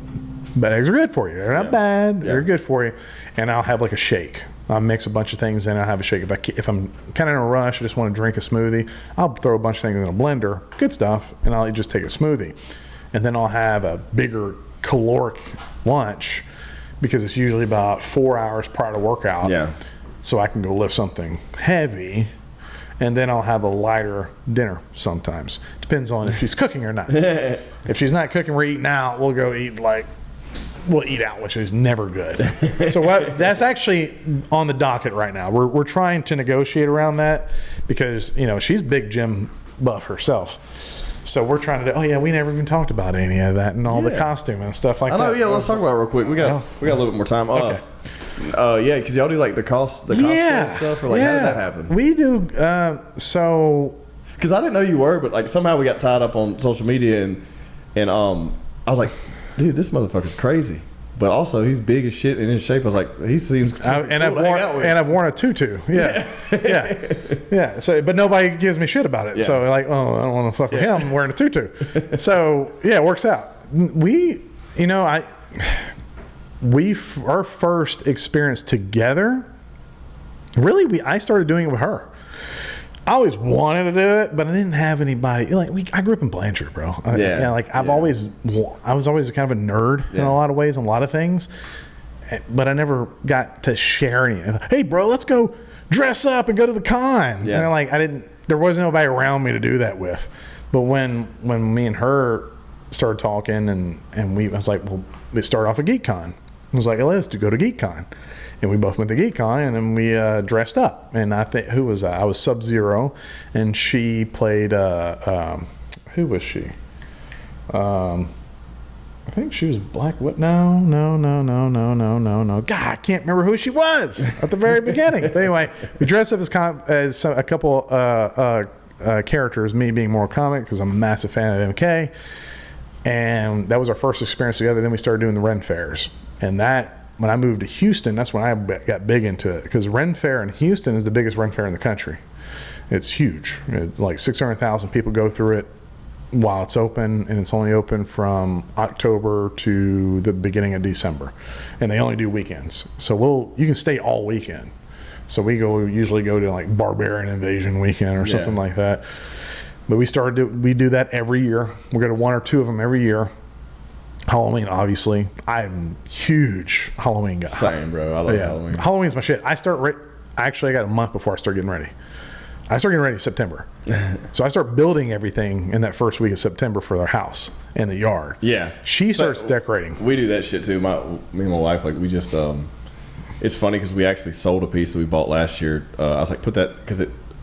eggs are good for you. They're not bad. Yeah. They're good for you. And I'll have like a shake. I'll mix a bunch of things in. I'll have a shake. If I'm kind of in a rush, I just want to drink a smoothie, I'll throw a bunch of things in a blender, good stuff, and I'll just take a smoothie. And then I'll have a bigger caloric lunch because it's usually about 4 hours prior to workout. Yeah. So I can go lift something heavy. And then I'll have a lighter dinner sometimes. Depends on if she's cooking or not. If she's not cooking, we're eating out. We'll eat out, which is never good. So that's actually on the docket right now. We're trying to negotiate around that because she's big gym buff herself. So we're trying to we never even talked about any of that and all the costume and stuff like that. I know. Yeah, let's talk about it real quick. We got a little bit more time. Okay. Yeah, because y'all do like the cosplay stuff, or like how did that happen? We do. So because I didn't know you were, but like somehow we got tied up on social media and I was like, dude, this motherfucker's crazy. But also, he's big as shit and in shape. I was like, he seems cool I've worn a tutu. Yeah. So, but nobody gives me shit about it. Yeah. So like, I don't want to fuck with him. I'm wearing a tutu. So yeah, it works out. Our first experience together. Really, I started doing it with her. I always wanted to do it, but I didn't have anybody. I grew up in Blanchard, bro. I was always kind of a nerd in a lot of ways, on a lot of things, but I never got to share anything. Hey, bro, let's go dress up and go to the con. Yeah. And there wasn't nobody around me to do that with. But when me and her started talking, and I was like, well, let's start off at GeekCon. I was like, let's go to GeekCon. And we both went to GeekCon, and then we dressed up. And I think, who was I? I was Sub-Zero, and she played, who was she? I think she was Black. What? No. God, I can't remember who she was at the very beginning. But anyway, we dressed up as a couple characters, me being more comic because I'm a massive fan of MK. And that was our first experience together. Then we started doing the Ren Fairs. And when I moved to Houston, that's when I got big into it, because Ren Fair in Houston is the biggest Ren Fair in the country. It's huge. It's like 600,000 people go through it while it's open, and it's only open from October to the beginning of December, and they only do weekends. So you can stay all weekend. So we usually go to like Barbarian Invasion weekend or something like that. But we do that every year. We go to one or two of them every year. Halloween, obviously. I'm huge Halloween guy. Same, bro. I love Halloween. Halloween's my shit. Actually, I got a month before I start getting ready. I start getting ready in September. So I start building everything in that first week of September for their house and the yard. Yeah. She starts decorating. We do that shit too. Me and my wife, like, we just It's funny because we actually sold a piece that we bought last year. I was like, put that, because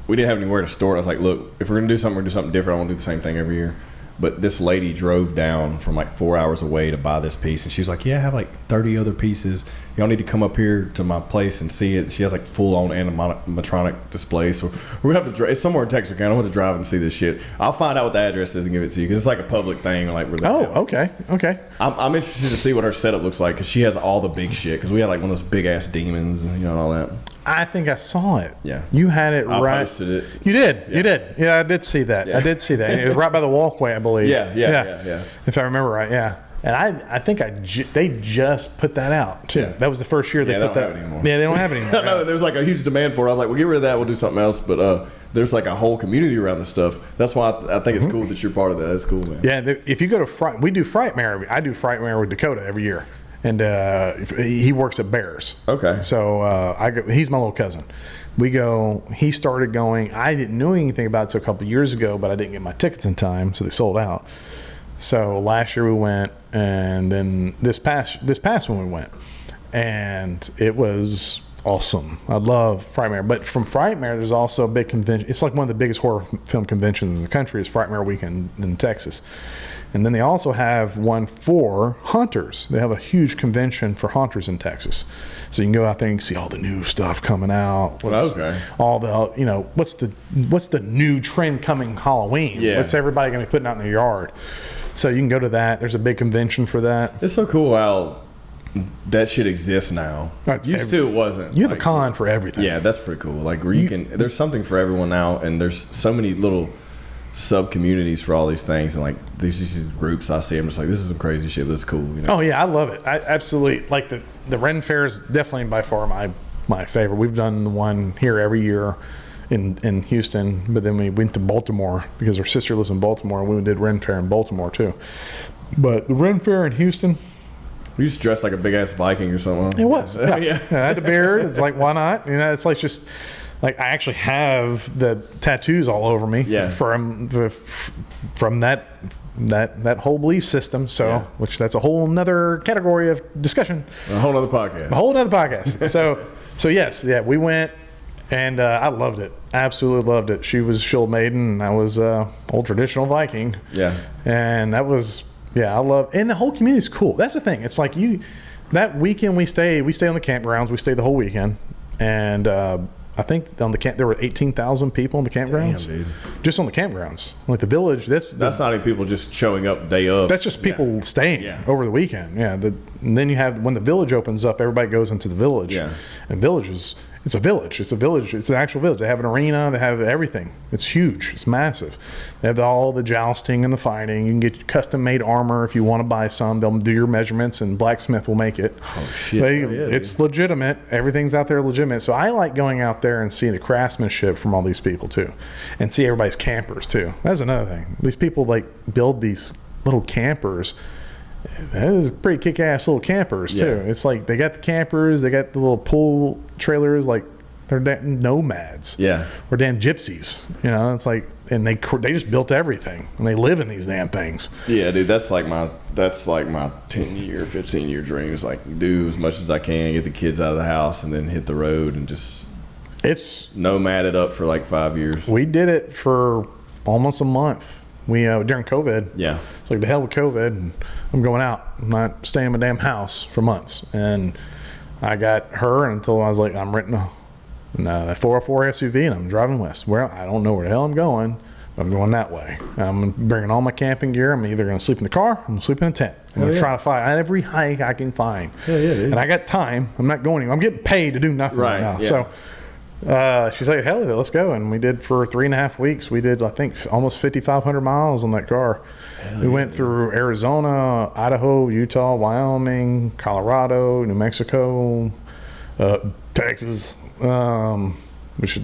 we didn't have anywhere to store it. I was like, look, if we're going to do something, we're going to do something different. I won't do the same thing every year. But this lady drove down from like 4 hours away to buy this piece. And she was like, yeah, I have like 30 other pieces. Y'all need to come up here to my place and see it. She has like full-on animatronic display. So we're going to have to drive. It's somewhere in Texarkana. I'm going to drive and see this shit. I'll find out what the address is and give it to you because it's like a public thing. Like okay. I'm interested to see what her setup looks like because she has all the big shit. Because we had like one of those big-ass demons and, and all that. I think I saw it. Yeah. You had it I right. posted it. You did. Yeah. You did. Yeah, I did see that. Yeah. I did see that. It was right by the walkway, I believe. Yeah. If I remember right, yeah. And I think they just put that out too. Yeah. That was the first year they put don't that. have it anymore. Yeah, they don't have it anymore. No, there's like a huge demand for it. I was like, well, get rid of that. We'll do something else. But there's like a whole community around this stuff. That's why I think it's cool that you're part of that. That's cool, man. Yeah, if you go to we do Frightmare. I do Frightmare with Dakota every year. And he works at Bears. Okay. So he's my little cousin. We go. He started going. I didn't know anything about it until a couple of years ago, but I didn't get my tickets in time, so they sold out. So last year we went, and then this past one we went, and it was awesome. I love Frightmare, but from Frightmare there's also a big convention. It's like one of the biggest horror film conventions in the country. Is Frightmare Weekend in Texas. And then they also have one for hunters. They have a huge convention for hunters in Texas. So you can go out there and see all the new stuff coming out. All the, what's the new trend coming Halloween? Yeah. What's everybody going to be putting out in their yard? So you can go to that. There's a big convention for that. It's so cool how that shit exists now. Used to, it wasn't. You have a con for everything. Yeah, that's pretty cool. Like where you can, there's something for everyone now, and there's so many little sub communities for all these things, and like these groups I see, I'm just like, this is some crazy shit. That's cool. Oh yeah, I love it. I absolutely like the Ren Fair is definitely by far my favorite. We've done the one here every year in Houston, but then we went to Baltimore because our sister lives in Baltimore, and we did Ren Fair in Baltimore too. But the Ren Fair in Houston, we used to dress like a big ass Viking or something. It was. Yeah. Yeah. I had a beard. It's like, why not? It's like just. Like I actually have the tattoos all over me from that whole belief system. So, which that's a whole nother category of discussion. A whole other podcast. A whole other podcast. So yes, we went, and I loved it. Absolutely loved it. She was Shield Maiden, and I was old traditional Viking. Yeah. And that was I love, and the whole community is cool. That's the thing. It's like that weekend we stayed on the campgrounds. We stayed the whole weekend, and. I think on there were 18,000 people on the campgrounds. Damn, dude. Just on the campgrounds, like the village. That's not even people just showing up day of. That's just people staying over the weekend. Yeah, and then you have when the village opens up, everybody goes into the village. Yeah, and it's a village. It's a village. It's an actual village. They have an arena. They have everything. It's huge. It's massive. They have all the jousting and the fighting. You can get custom made armor if you want to buy some. They'll do your measurements, and blacksmith will make it. Oh shit! It's legitimate. Everything's out there legitimate. So I like going out there and seeing the craftsmanship from all these people too, and see everybody's campers too. That's another thing. These people like build these little campers. That is pretty kick-ass little campers too. It's like they got the campers, they got the little pool trailers, like they're nomads. Yeah, or damn gypsies. It's like, and they just built everything, and they live in these damn things. Yeah, dude, that's like my 10-year, 15-year dream. Is like do as much as I can, get the kids out of the house, and then hit the road and just nomad it up for like 5 years. We did it for almost a month. We during COVID, it's like the hell with COVID, and I'm going out. I'm not staying in my damn house for months. And I got her until I was like, I'm renting a 404 SUV, and I'm driving west. Well, I don't know where the hell I'm going, but I'm going that way. I'm bringing all my camping gear. I'm either going to sleep in the car, or I'm going to sleep in a tent. I'm going to try to find every hike I can find. Dude. And I got time. I'm not going anywhere. I'm getting paid to do nothing right now. Yeah. So. She's like, hell yeah, let's go. And we did for 3.5 weeks. We did, I think, almost 5,500 miles on that car. We went through Arizona, Idaho, Utah, Wyoming, Colorado, New Mexico, Texas, which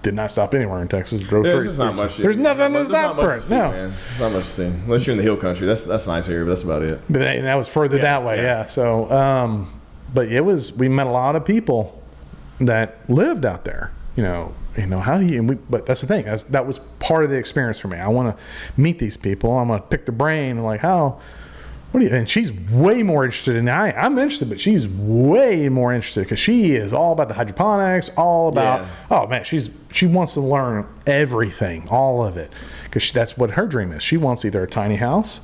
did not stop anywhere in Texas. There's not much. There's nothing to stop for it. No, man. There's not much to see unless you're in the hill country. That's nice here, but that's about it. But that was further that way. Yeah. So, but we met a lot of people that lived out there. How do you? But that's the thing. That was part of the experience for me. I want to meet these people. I'm going to pick the brain. Like, how What do you? And she's way more interested in. I'm interested, but she's way more interested because she is all about the hydroponics, all about. Yeah. Oh man, she wants to learn everything, all of it, because that's what her dream is. She wants either a tiny house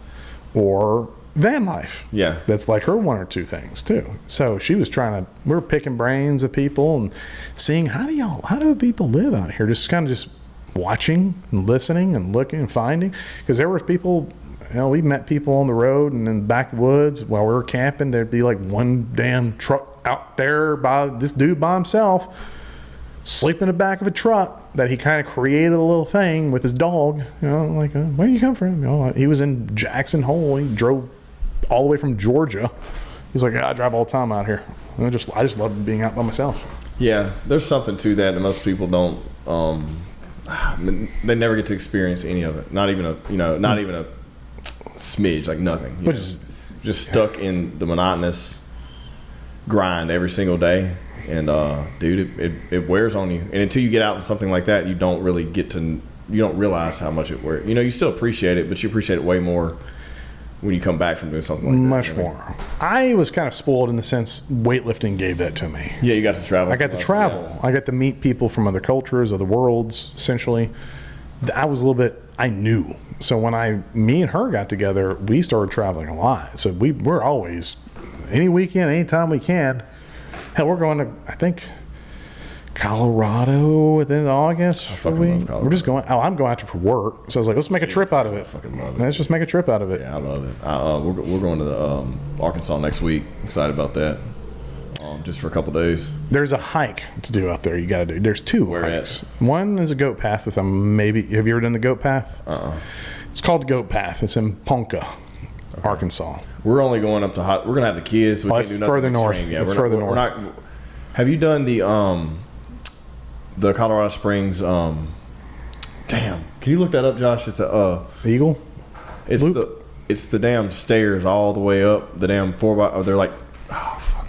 or van life. Yeah. That's like her one or two things too. So she was we were picking brains of people and seeing how do people live out here? Just kind of just watching and listening and looking and finding, because there were people. We met people on the road and in the backwoods while we were camping. There'd be like one damn truck out there by this dude by himself, sleep in the back of a truck that he kind of created a little thing with his dog. Like, where do you come from? He was in Jackson Hole. He drove all the way from Georgia. He's like, I drive all the time out here. I just love being out by myself. Yeah, there's something to that most people don't. They never get to experience any of it. Not even a smidge, like nothing. Which is just stuck in the monotonous grind every single day, and dude, it wears on you. And until you get out in something like that, you don't realize how much it wears. You still appreciate it, but you appreciate it way more when you come back from doing something like that. Much more. I was kind of spoiled in the sense weightlifting gave that to me. Yeah, you got to travel. I got to travel. Yeah. I got to meet people from other cultures, other worlds, essentially. I knew. So when me and her got together, we started traveling a lot. So we're always, any weekend, anytime we can. Hell, we're going to, I think, Colorado within August. I fucking love Colorado. We're just going, I'm going out there for work. So I was like, let's make a trip out of it. I fucking love it. Let's just make a trip out of it. Yeah, I love it. We're going to the Arkansas next week. Excited about that. Just for a couple days. There's a hike to do out there. You got to do. There's two hikes. At? One is a goat path. Have you ever done the goat path? It's called the goat path. It's in Ponca, Arkansas. We're only going up to we're gonna have the kids. We can't do nothing further north. extreme. Yeah, it's further north. Have you done the Colorado Springs? Damn, can you look that up, Josh? It's the Eagle. It's the damn stairs all the way up. The damn they're like,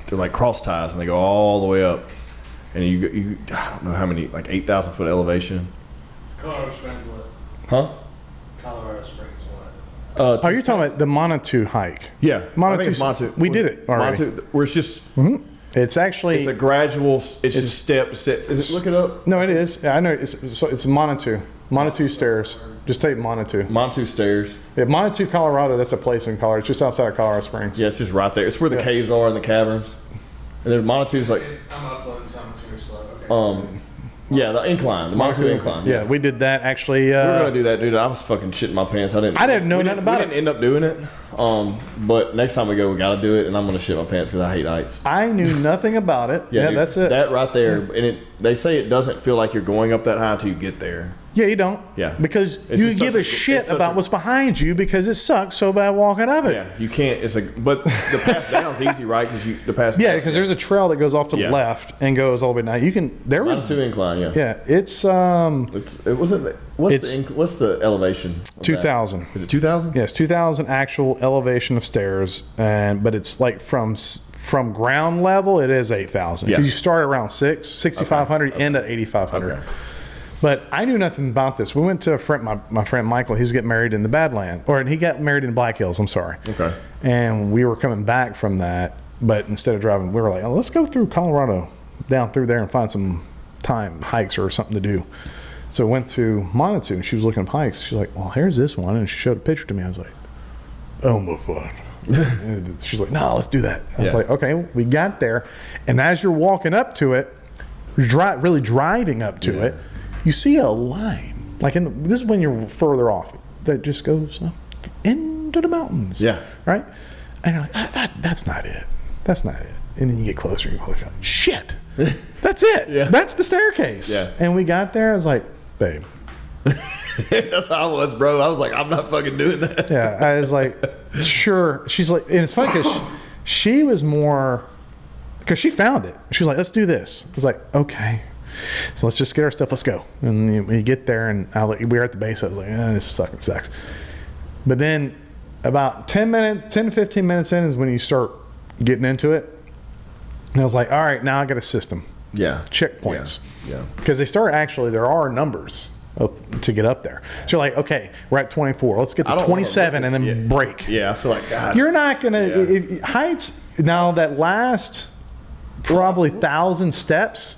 they're like cross ties, and they go all the way up. And you I don't know how many, like 8,000 foot elevation. Colorado Springs what? Huh? Colorado Springs what? You're talking about the Manitou hike? Yeah, Manitou. I think it's Manitou. We did it already. Manitou, where it's just. Mm-hmm. It's actually. It's a gradual. It's just step. Look it up. No, it is. I know. It's Manitou. Manitou stairs. Just type Manitou. Manitou stairs. Yeah, Manitou, Colorado. That's a place in Colorado. It's just outside of Colorado Springs. Yeah, it's just right there. It's where the caves are and the caverns. And then Manitou's like. I'm uploading something too slow. Okay. Yeah, the incline, the Manitou incline. Yeah, we did that actually. We were gonna do that, dude. I was fucking shitting my pants. I didn't know nothing about it. We didn't end up doing it. But next time we go, we gotta do it, and I'm gonna shit my pants because I hate heights. I knew nothing about it. Yeah, dude, that's it. That right there, and they say it doesn't feel like you're going up that high until you get there. Yeah, you don't. Yeah. Because you give a shit about what's behind you because it sucks so bad walking up it. Yeah, you can't. But the path down's easy, right? Because the path. Yeah, because there's a trail that goes off to the left and goes all the way down. You can. There was two incline. Yeah. Yeah, it's It wasn't. What's the elevation? 2,000. Is it 2,000? Yes, 2,000 actual elevation of stairs, but it's like from ground level, it is 8,000. Because you start around 6,500, end at 8,500. Okay. But I knew nothing about this. We went to a friend, my friend Michael. He's getting married in the Badlands, or he got married in Black Hills. I'm sorry. Okay. And we were coming back from that, but instead of driving, we were like, let's go through Colorado, down through there, and find some hikes or something to do. So we went to Manitou, and she was looking at hikes. She's like, well, here's this one, and she showed a picture to me. I was like, oh my God. She's like, no, let's do that. I was like, okay. We got there, and as you're walking up to it, really driving up to it, you see a line, like this is when you're further off, that just goes up into the mountains. Yeah. Right? And you're like, that's not it. That's not it. And then you get closer and closer. Like, shit. That's it. Yeah. That's the staircase. Yeah. And we got there. I was like, babe. That's how I was, bro. I was like, I'm not fucking doing that. Yeah. I was like, sure. She's like, and it's funny because she was more, because she found it. She was like, let's do this. I was like, okay. So let's just get our stuff. Let's go. And you get there, and we were at the base. I was like, this fucking sucks. But then about 10 to 15 minutes in is when you start getting into it. And I was like, all right, now I got a system. Yeah. Checkpoints. Yeah. Because there are numbers to get up there. So you're like, okay, we're at 24. Let's get to 27 and then break. Yeah, I feel like God. You're not gonna heights now that last probably 1,000 steps.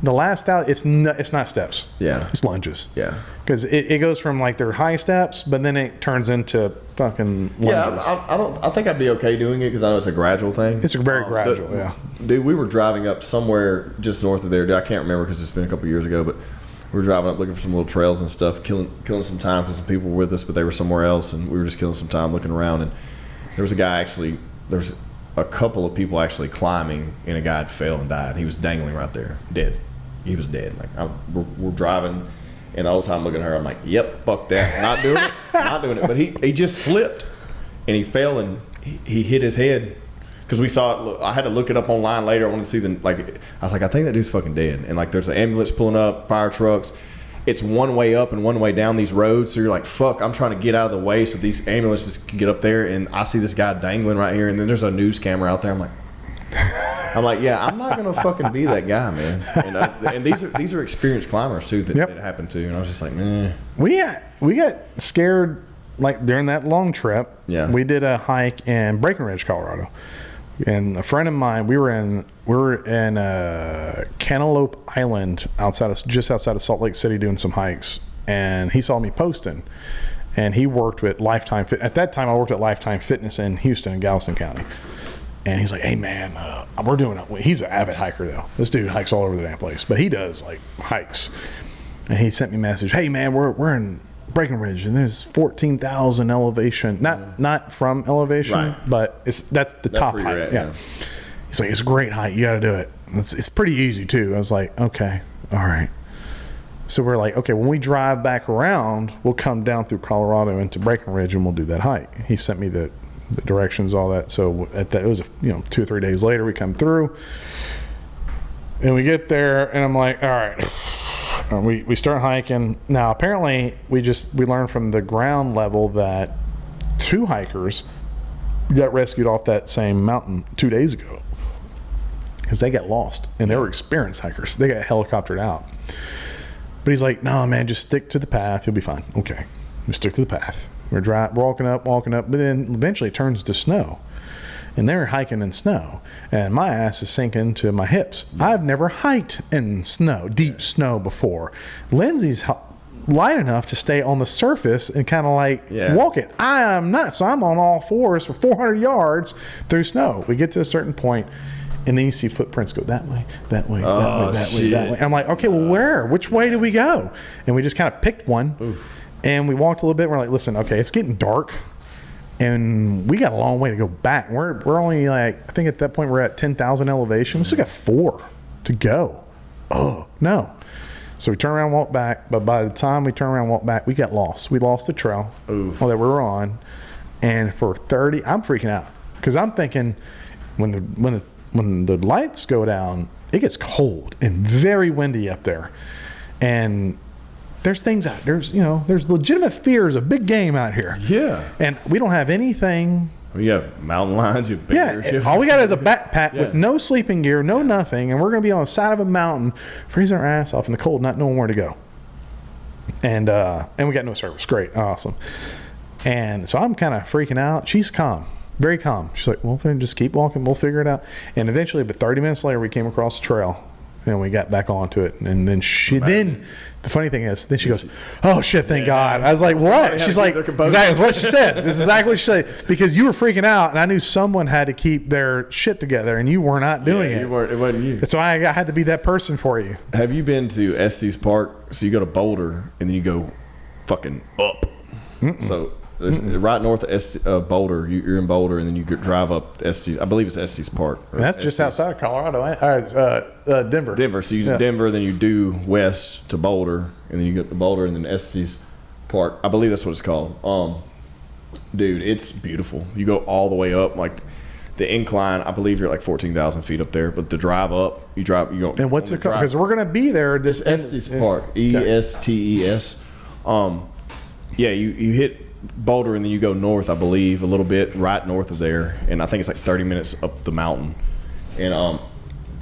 The last 1,000, it's not steps. Yeah, it's lunges. Yeah, because it goes from like their high steps, but then it turns into fucking lunges. Yeah, I think I'd be okay doing it because I know it's a gradual thing. It's a very gradual. Yeah, dude, we were driving up somewhere just north of there. I can't remember because it's been a couple years ago, but we were driving up looking for some little trails and stuff, killing some time because some people were with us, but they were somewhere else, and we were just killing some time looking around. And there was a guy actually. There's a couple of people actually climbing, and a guy had fell and died. He was dangling right there, dead. He was dead. Like we're driving, and the whole time looking at her, I'm like, "Yep, fuck that, not doing it, not doing it." But he just slipped, and he fell and he hit his head because we saw it. I had to look it up online later. I wanted to see I was like, I think that dude's fucking dead. And like, there's an ambulance pulling up, fire trucks. It's one way up and one way down these roads. So you're like, fuck, I'm trying to get out of the way so these ambulances can get up there. And I see this guy dangling right here, and then there's a news camera out there. I'm like, yeah, I'm not gonna fucking be that guy, man. And these are experienced climbers too that it happened to. And I was just like, man. We got scared like during that long trip. Yeah, we did a hike in Breckenridge, Colorado, and a friend of mine. We were in Cantaloupe Island just outside of Salt Lake City doing some hikes, and he saw me posting. And he worked with Lifetime at that time. I worked at Lifetime Fitness in Houston, in Galveston County. And he's like, hey, man, we're doing it. He's an avid hiker, though. This dude hikes all over the damn place. But he does, like, hikes. And he sent me a message, hey, man, we're in Breckenridge, and there's 14,000 elevation. Not from elevation, right, but that's the top height. At, yeah. He's like, it's a great height. You got to do it. It's pretty easy, too. I was like, okay, all right. So we're like, okay, when we drive back around, we'll come down through Colorado into Breckenridge, and we'll do that hike. He sent me the directions, all that. So it was 2 or 3 days later, we come through and we get there, and I'm like, all right, we start hiking. Now apparently we learned from the ground level that 2 hikers got rescued off that same mountain 2 days ago because they got lost, and they were experienced hikers. They got helicoptered out. But he's like, no, man, just stick to the path, you'll be fine. Okay, we stick to the path. We're walking up, but then eventually it turns to snow. And they're hiking in snow. And my ass is sinking to my hips. I've never hiked in snow, deep snow before. Lindsay's light enough to stay on the surface and kind of like walk it. I am not. So I'm on all fours for 400 yards through snow. We get to a certain point, and then you see footprints go that way, that way, that way. And I'm like, okay, well, where? Which way do we go? And we just kind of picked one. Oof. And we walked a little bit. We're like, listen, okay, it's getting dark, and we got a long way to go back. We're only like, I think at that point we're at 10,000 elevation. We still got 4 to go. Oh no! So we turn around and walk back. But by the time we turn around and walk back, we got lost. We lost the trail that we were on, and for 30, I'm freaking out because I'm thinking when the lights go down, it gets cold and very windy up there, and there's things out there's legitimate fears of big game out here. Yeah. And we don't have anything. You have mountain lions, you have bears. Yeah. All we got is a backpack with no sleeping gear, no nothing, and we're going to be on the side of a mountain, freezing our ass off in the cold, not knowing where to go. And we got no service. Great. Awesome. And so I'm kind of freaking out. She's calm. Very calm. She's like, well, then just keep walking. We'll figure it out. And eventually, but 30 minutes later, we came across the trail. And we got back onto it, and then the funny thing is, then she goes, "Oh shit, thank God!" I was like, "What?" She's like, "Exactly what she said. This is exactly what she said because you were freaking out, and I knew someone had to keep their shit together, and you were not doing it. It wasn't you. So I had to be that person for you." Have you been to Estes Park? So you go to Boulder, and then you go fucking up. Mm-mm. So right north of Boulder, you're in Boulder, and then you drive up Estes. I believe it's Estes Park. That's just outside of Colorado. It's Denver. Denver. So you do Denver, then you do west to Boulder, and then you go to Boulder, and then Estes Park. I believe that's what it's called. Dude, it's beautiful. You go all the way up, like the incline. I believe you're at like 14,000 feet up there, but the drive up, you go. And what's it called? Because we're gonna be there. This Estes Park, ESTES. Yeah, you hit Boulder, and then you go north, I believe, a little bit, right north of there, and I think it's like 30 minutes up the mountain. And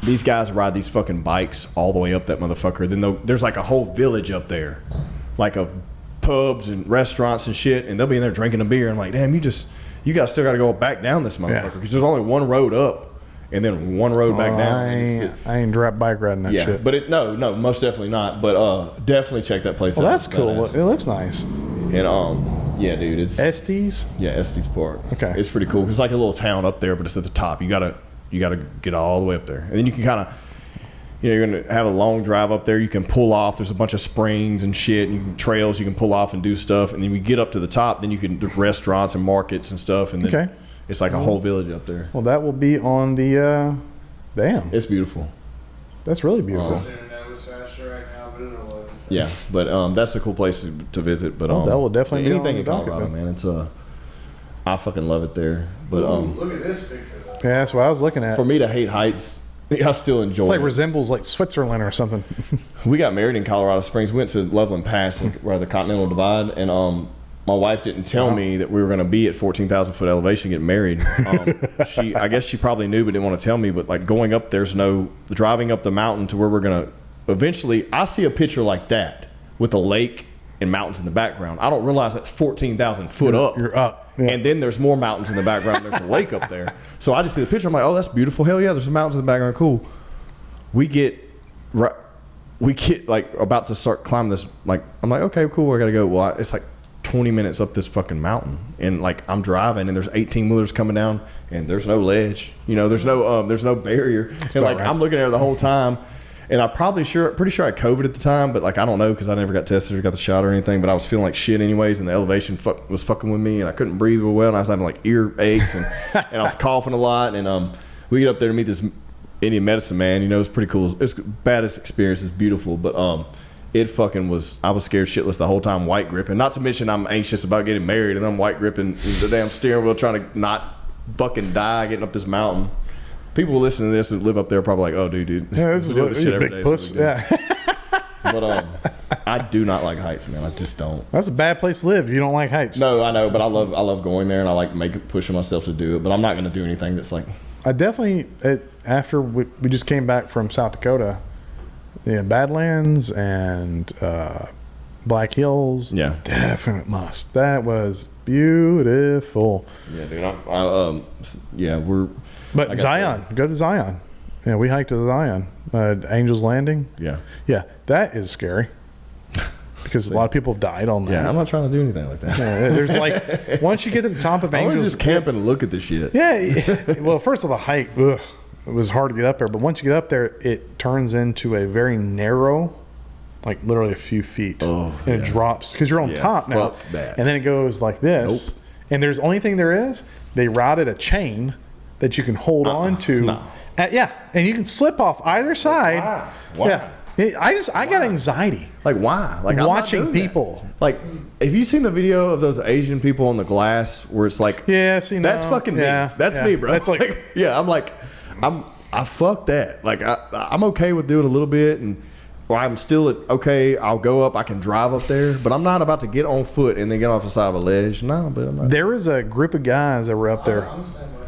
these guys ride these fucking bikes all the way up that motherfucker. Then there's like a whole village up there like of pubs and restaurants and shit, and they'll be in there drinking a beer. And I'm like, damn, you still got to go back down this motherfucker because there's only one road up and then one road back down. I ain't bike riding that shit. But no, most definitely not. But definitely check that place out. Well, that's cool. It looks nice. And yeah, dude, it's Estes. Yeah, Estes Park. Okay, it's pretty cool. It's like a little town up there, but it's at the top. You gotta get all the way up there, and then you can kind of. You're going to have a long drive up there. You can pull off. There's a bunch of springs and shit and trails you can pull off and do stuff. And then we get up to the top, then you can do restaurants and markets and stuff. And then it's like a whole village up there. Well, that will be on the dam. It's beautiful. That's really beautiful. Yeah, but that's a cool place to visit. But that will definitely be anything on in the Colorado, man. It's I fucking love it there. But look at this picture, though. Yeah, that's what I was looking at. For me to hate heights, I still enjoy it. Resembles like Switzerland or something. We got married in Colorado Springs. We went to Loveland Pass, where the Continental Divide, and my wife didn't tell me that we were going to be at 14,000 foot elevation getting married. I guess she probably knew but didn't want to tell me. But like going up, driving up the mountain to where we're going to eventually. I see a picture like that with a lake and mountains in the background. I don't realize that's 14,000 foot up. You're up. Yeah. And then there's more mountains in the background. There's a lake up there. So I just see the picture. I'm like, oh, that's beautiful. Hell yeah, there's some mountains in the background. Cool. We get like about to start climbing this. Like, I'm like, okay, cool. I got to go. Well, it's like 20 minutes up this fucking mountain. And like I'm driving and there's 18 wheelers coming down and there's no ledge. There's no barrier. That's and like right. I'm looking at it the whole time. And pretty sure I had COVID at the time, but like I don't know because I never got tested or got the shot or anything. But I was feeling like shit anyways, and the elevation was fucking with me, and I couldn't breathe real well, and I was having like ear aches, and I was coughing a lot. And we get up there to meet this Indian medicine man. It's pretty cool. It was the baddest experience. It's beautiful, but it fucking was. I was scared shitless the whole time, white gripping. Not to mention I'm anxious about getting married, and I'm white gripping the damn steering wheel, trying to not fucking die getting up this mountain. People listening to this that live up there are probably like, "Oh, dude, yeah, this is this shit every big day." Puss. Yeah. But I do not like heights, man. I just don't. That's a bad place to live. You don't like heights. No, I know, but I love going there, and I like pushing myself to do it. But I'm not going to do anything that's like. I definitely after we just came back from South Dakota, Badlands and Black Hills. Yeah, definite must. That was beautiful. Yeah, dude. We're. But like Zion, go to Zion. Yeah, we hiked to Zion. Angel's Landing. Yeah. Yeah, that is scary. Because a lot of people have died on that. Yeah, I'm not trying to do anything like that. Yeah, there's like, once you get to the top of Angel's... I was just camping and look at the shit. Yeah. Well, first of all, the height, it was hard to get up there. But once you get up there, it turns into a very narrow, like literally a few feet. Oh, and it drops. Because you're on top now. That. And then it goes like this. Nope. And there's the only thing there is, they routed a chain that you can hold on to. No. And you can slip off either side. Why? Yeah. I got anxiety. Like why? Like watching people. That. Like, have you seen the video of those Asian people on the glass where it's like, that's fucking me. That's me, bro. That's like, I fuck that. Like I'm okay with doing a little bit, and I'm still okay. I'll go up. I can drive up there, but I'm not about to get on foot and then get off the side of a ledge. No, but I'm not. There was a group of guys that were up there.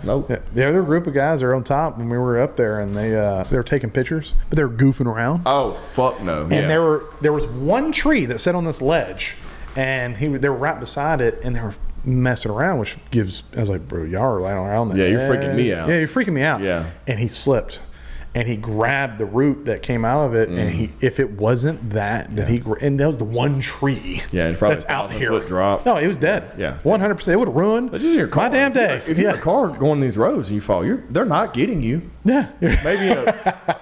Nope. Yeah, there were a group of guys that were on top when we were up there, and they were taking pictures, but they were goofing around. Oh fuck no! And there was one tree that sat on this ledge, and they were right beside it, and they were messing around, which gives. I was like, bro, y'all are lying around that. Yeah, you're freaking me out. Yeah, you're freaking me out. Yeah. And he slipped. And he grabbed the root that came out of it, and if it wasn't and that was the one tree that's out here. Foot drop. No, it was dead. Yeah, 100%. It would have ruined your car. My damn day. If you're in a car going these roads and you fall, they're not getting you. Yeah, maybe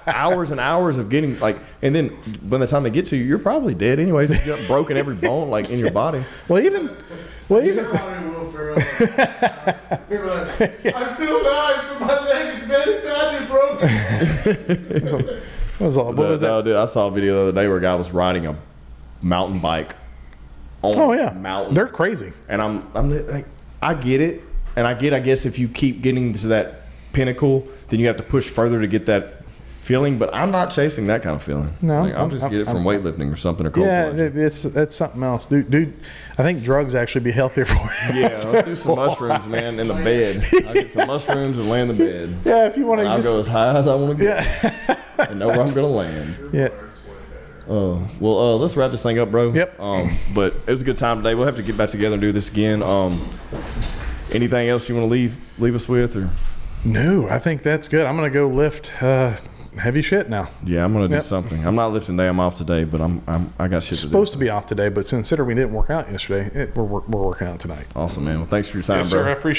hours and hours of getting and then by the time they get to you, you're probably dead anyways. If you have broken every bone in your body. Well, even. I'm still alive, but my leg is very badly broken. What was that? No, dude, I saw a video the other day where a guy was riding a mountain bike on a mountain. They're crazy. And I'm like, I get it. And I guess if you keep getting to that pinnacle, then you have to push further to get that feeling, but I'm not chasing that kind of feeling. No, I'll just get it from weightlifting or something or cold plunge. That's something else, dude. I think drugs actually be healthier for you. Yeah, let's do some mushrooms, man, in the bed. I'll get some mushrooms and lay in the bed. Yeah, if you want to. I'll go as high as I want to go. Yeah, and know where I'm going to land. Yeah. Let's wrap this thing up, bro. Yep. But it was a good time today. We'll have to get back together and do this again. Anything else you want to leave us with, or? No, I think that's good. I'm gonna go lift heavy shit now. Yeah, I'm gonna do something. I'm not lifting today. I'm off today, but I got shit to do. Supposed to be off today, but considering we didn't work out yesterday, we're working out tonight. Awesome, man. Well, thanks for your time, Yes, bro. sir. I appreciate it.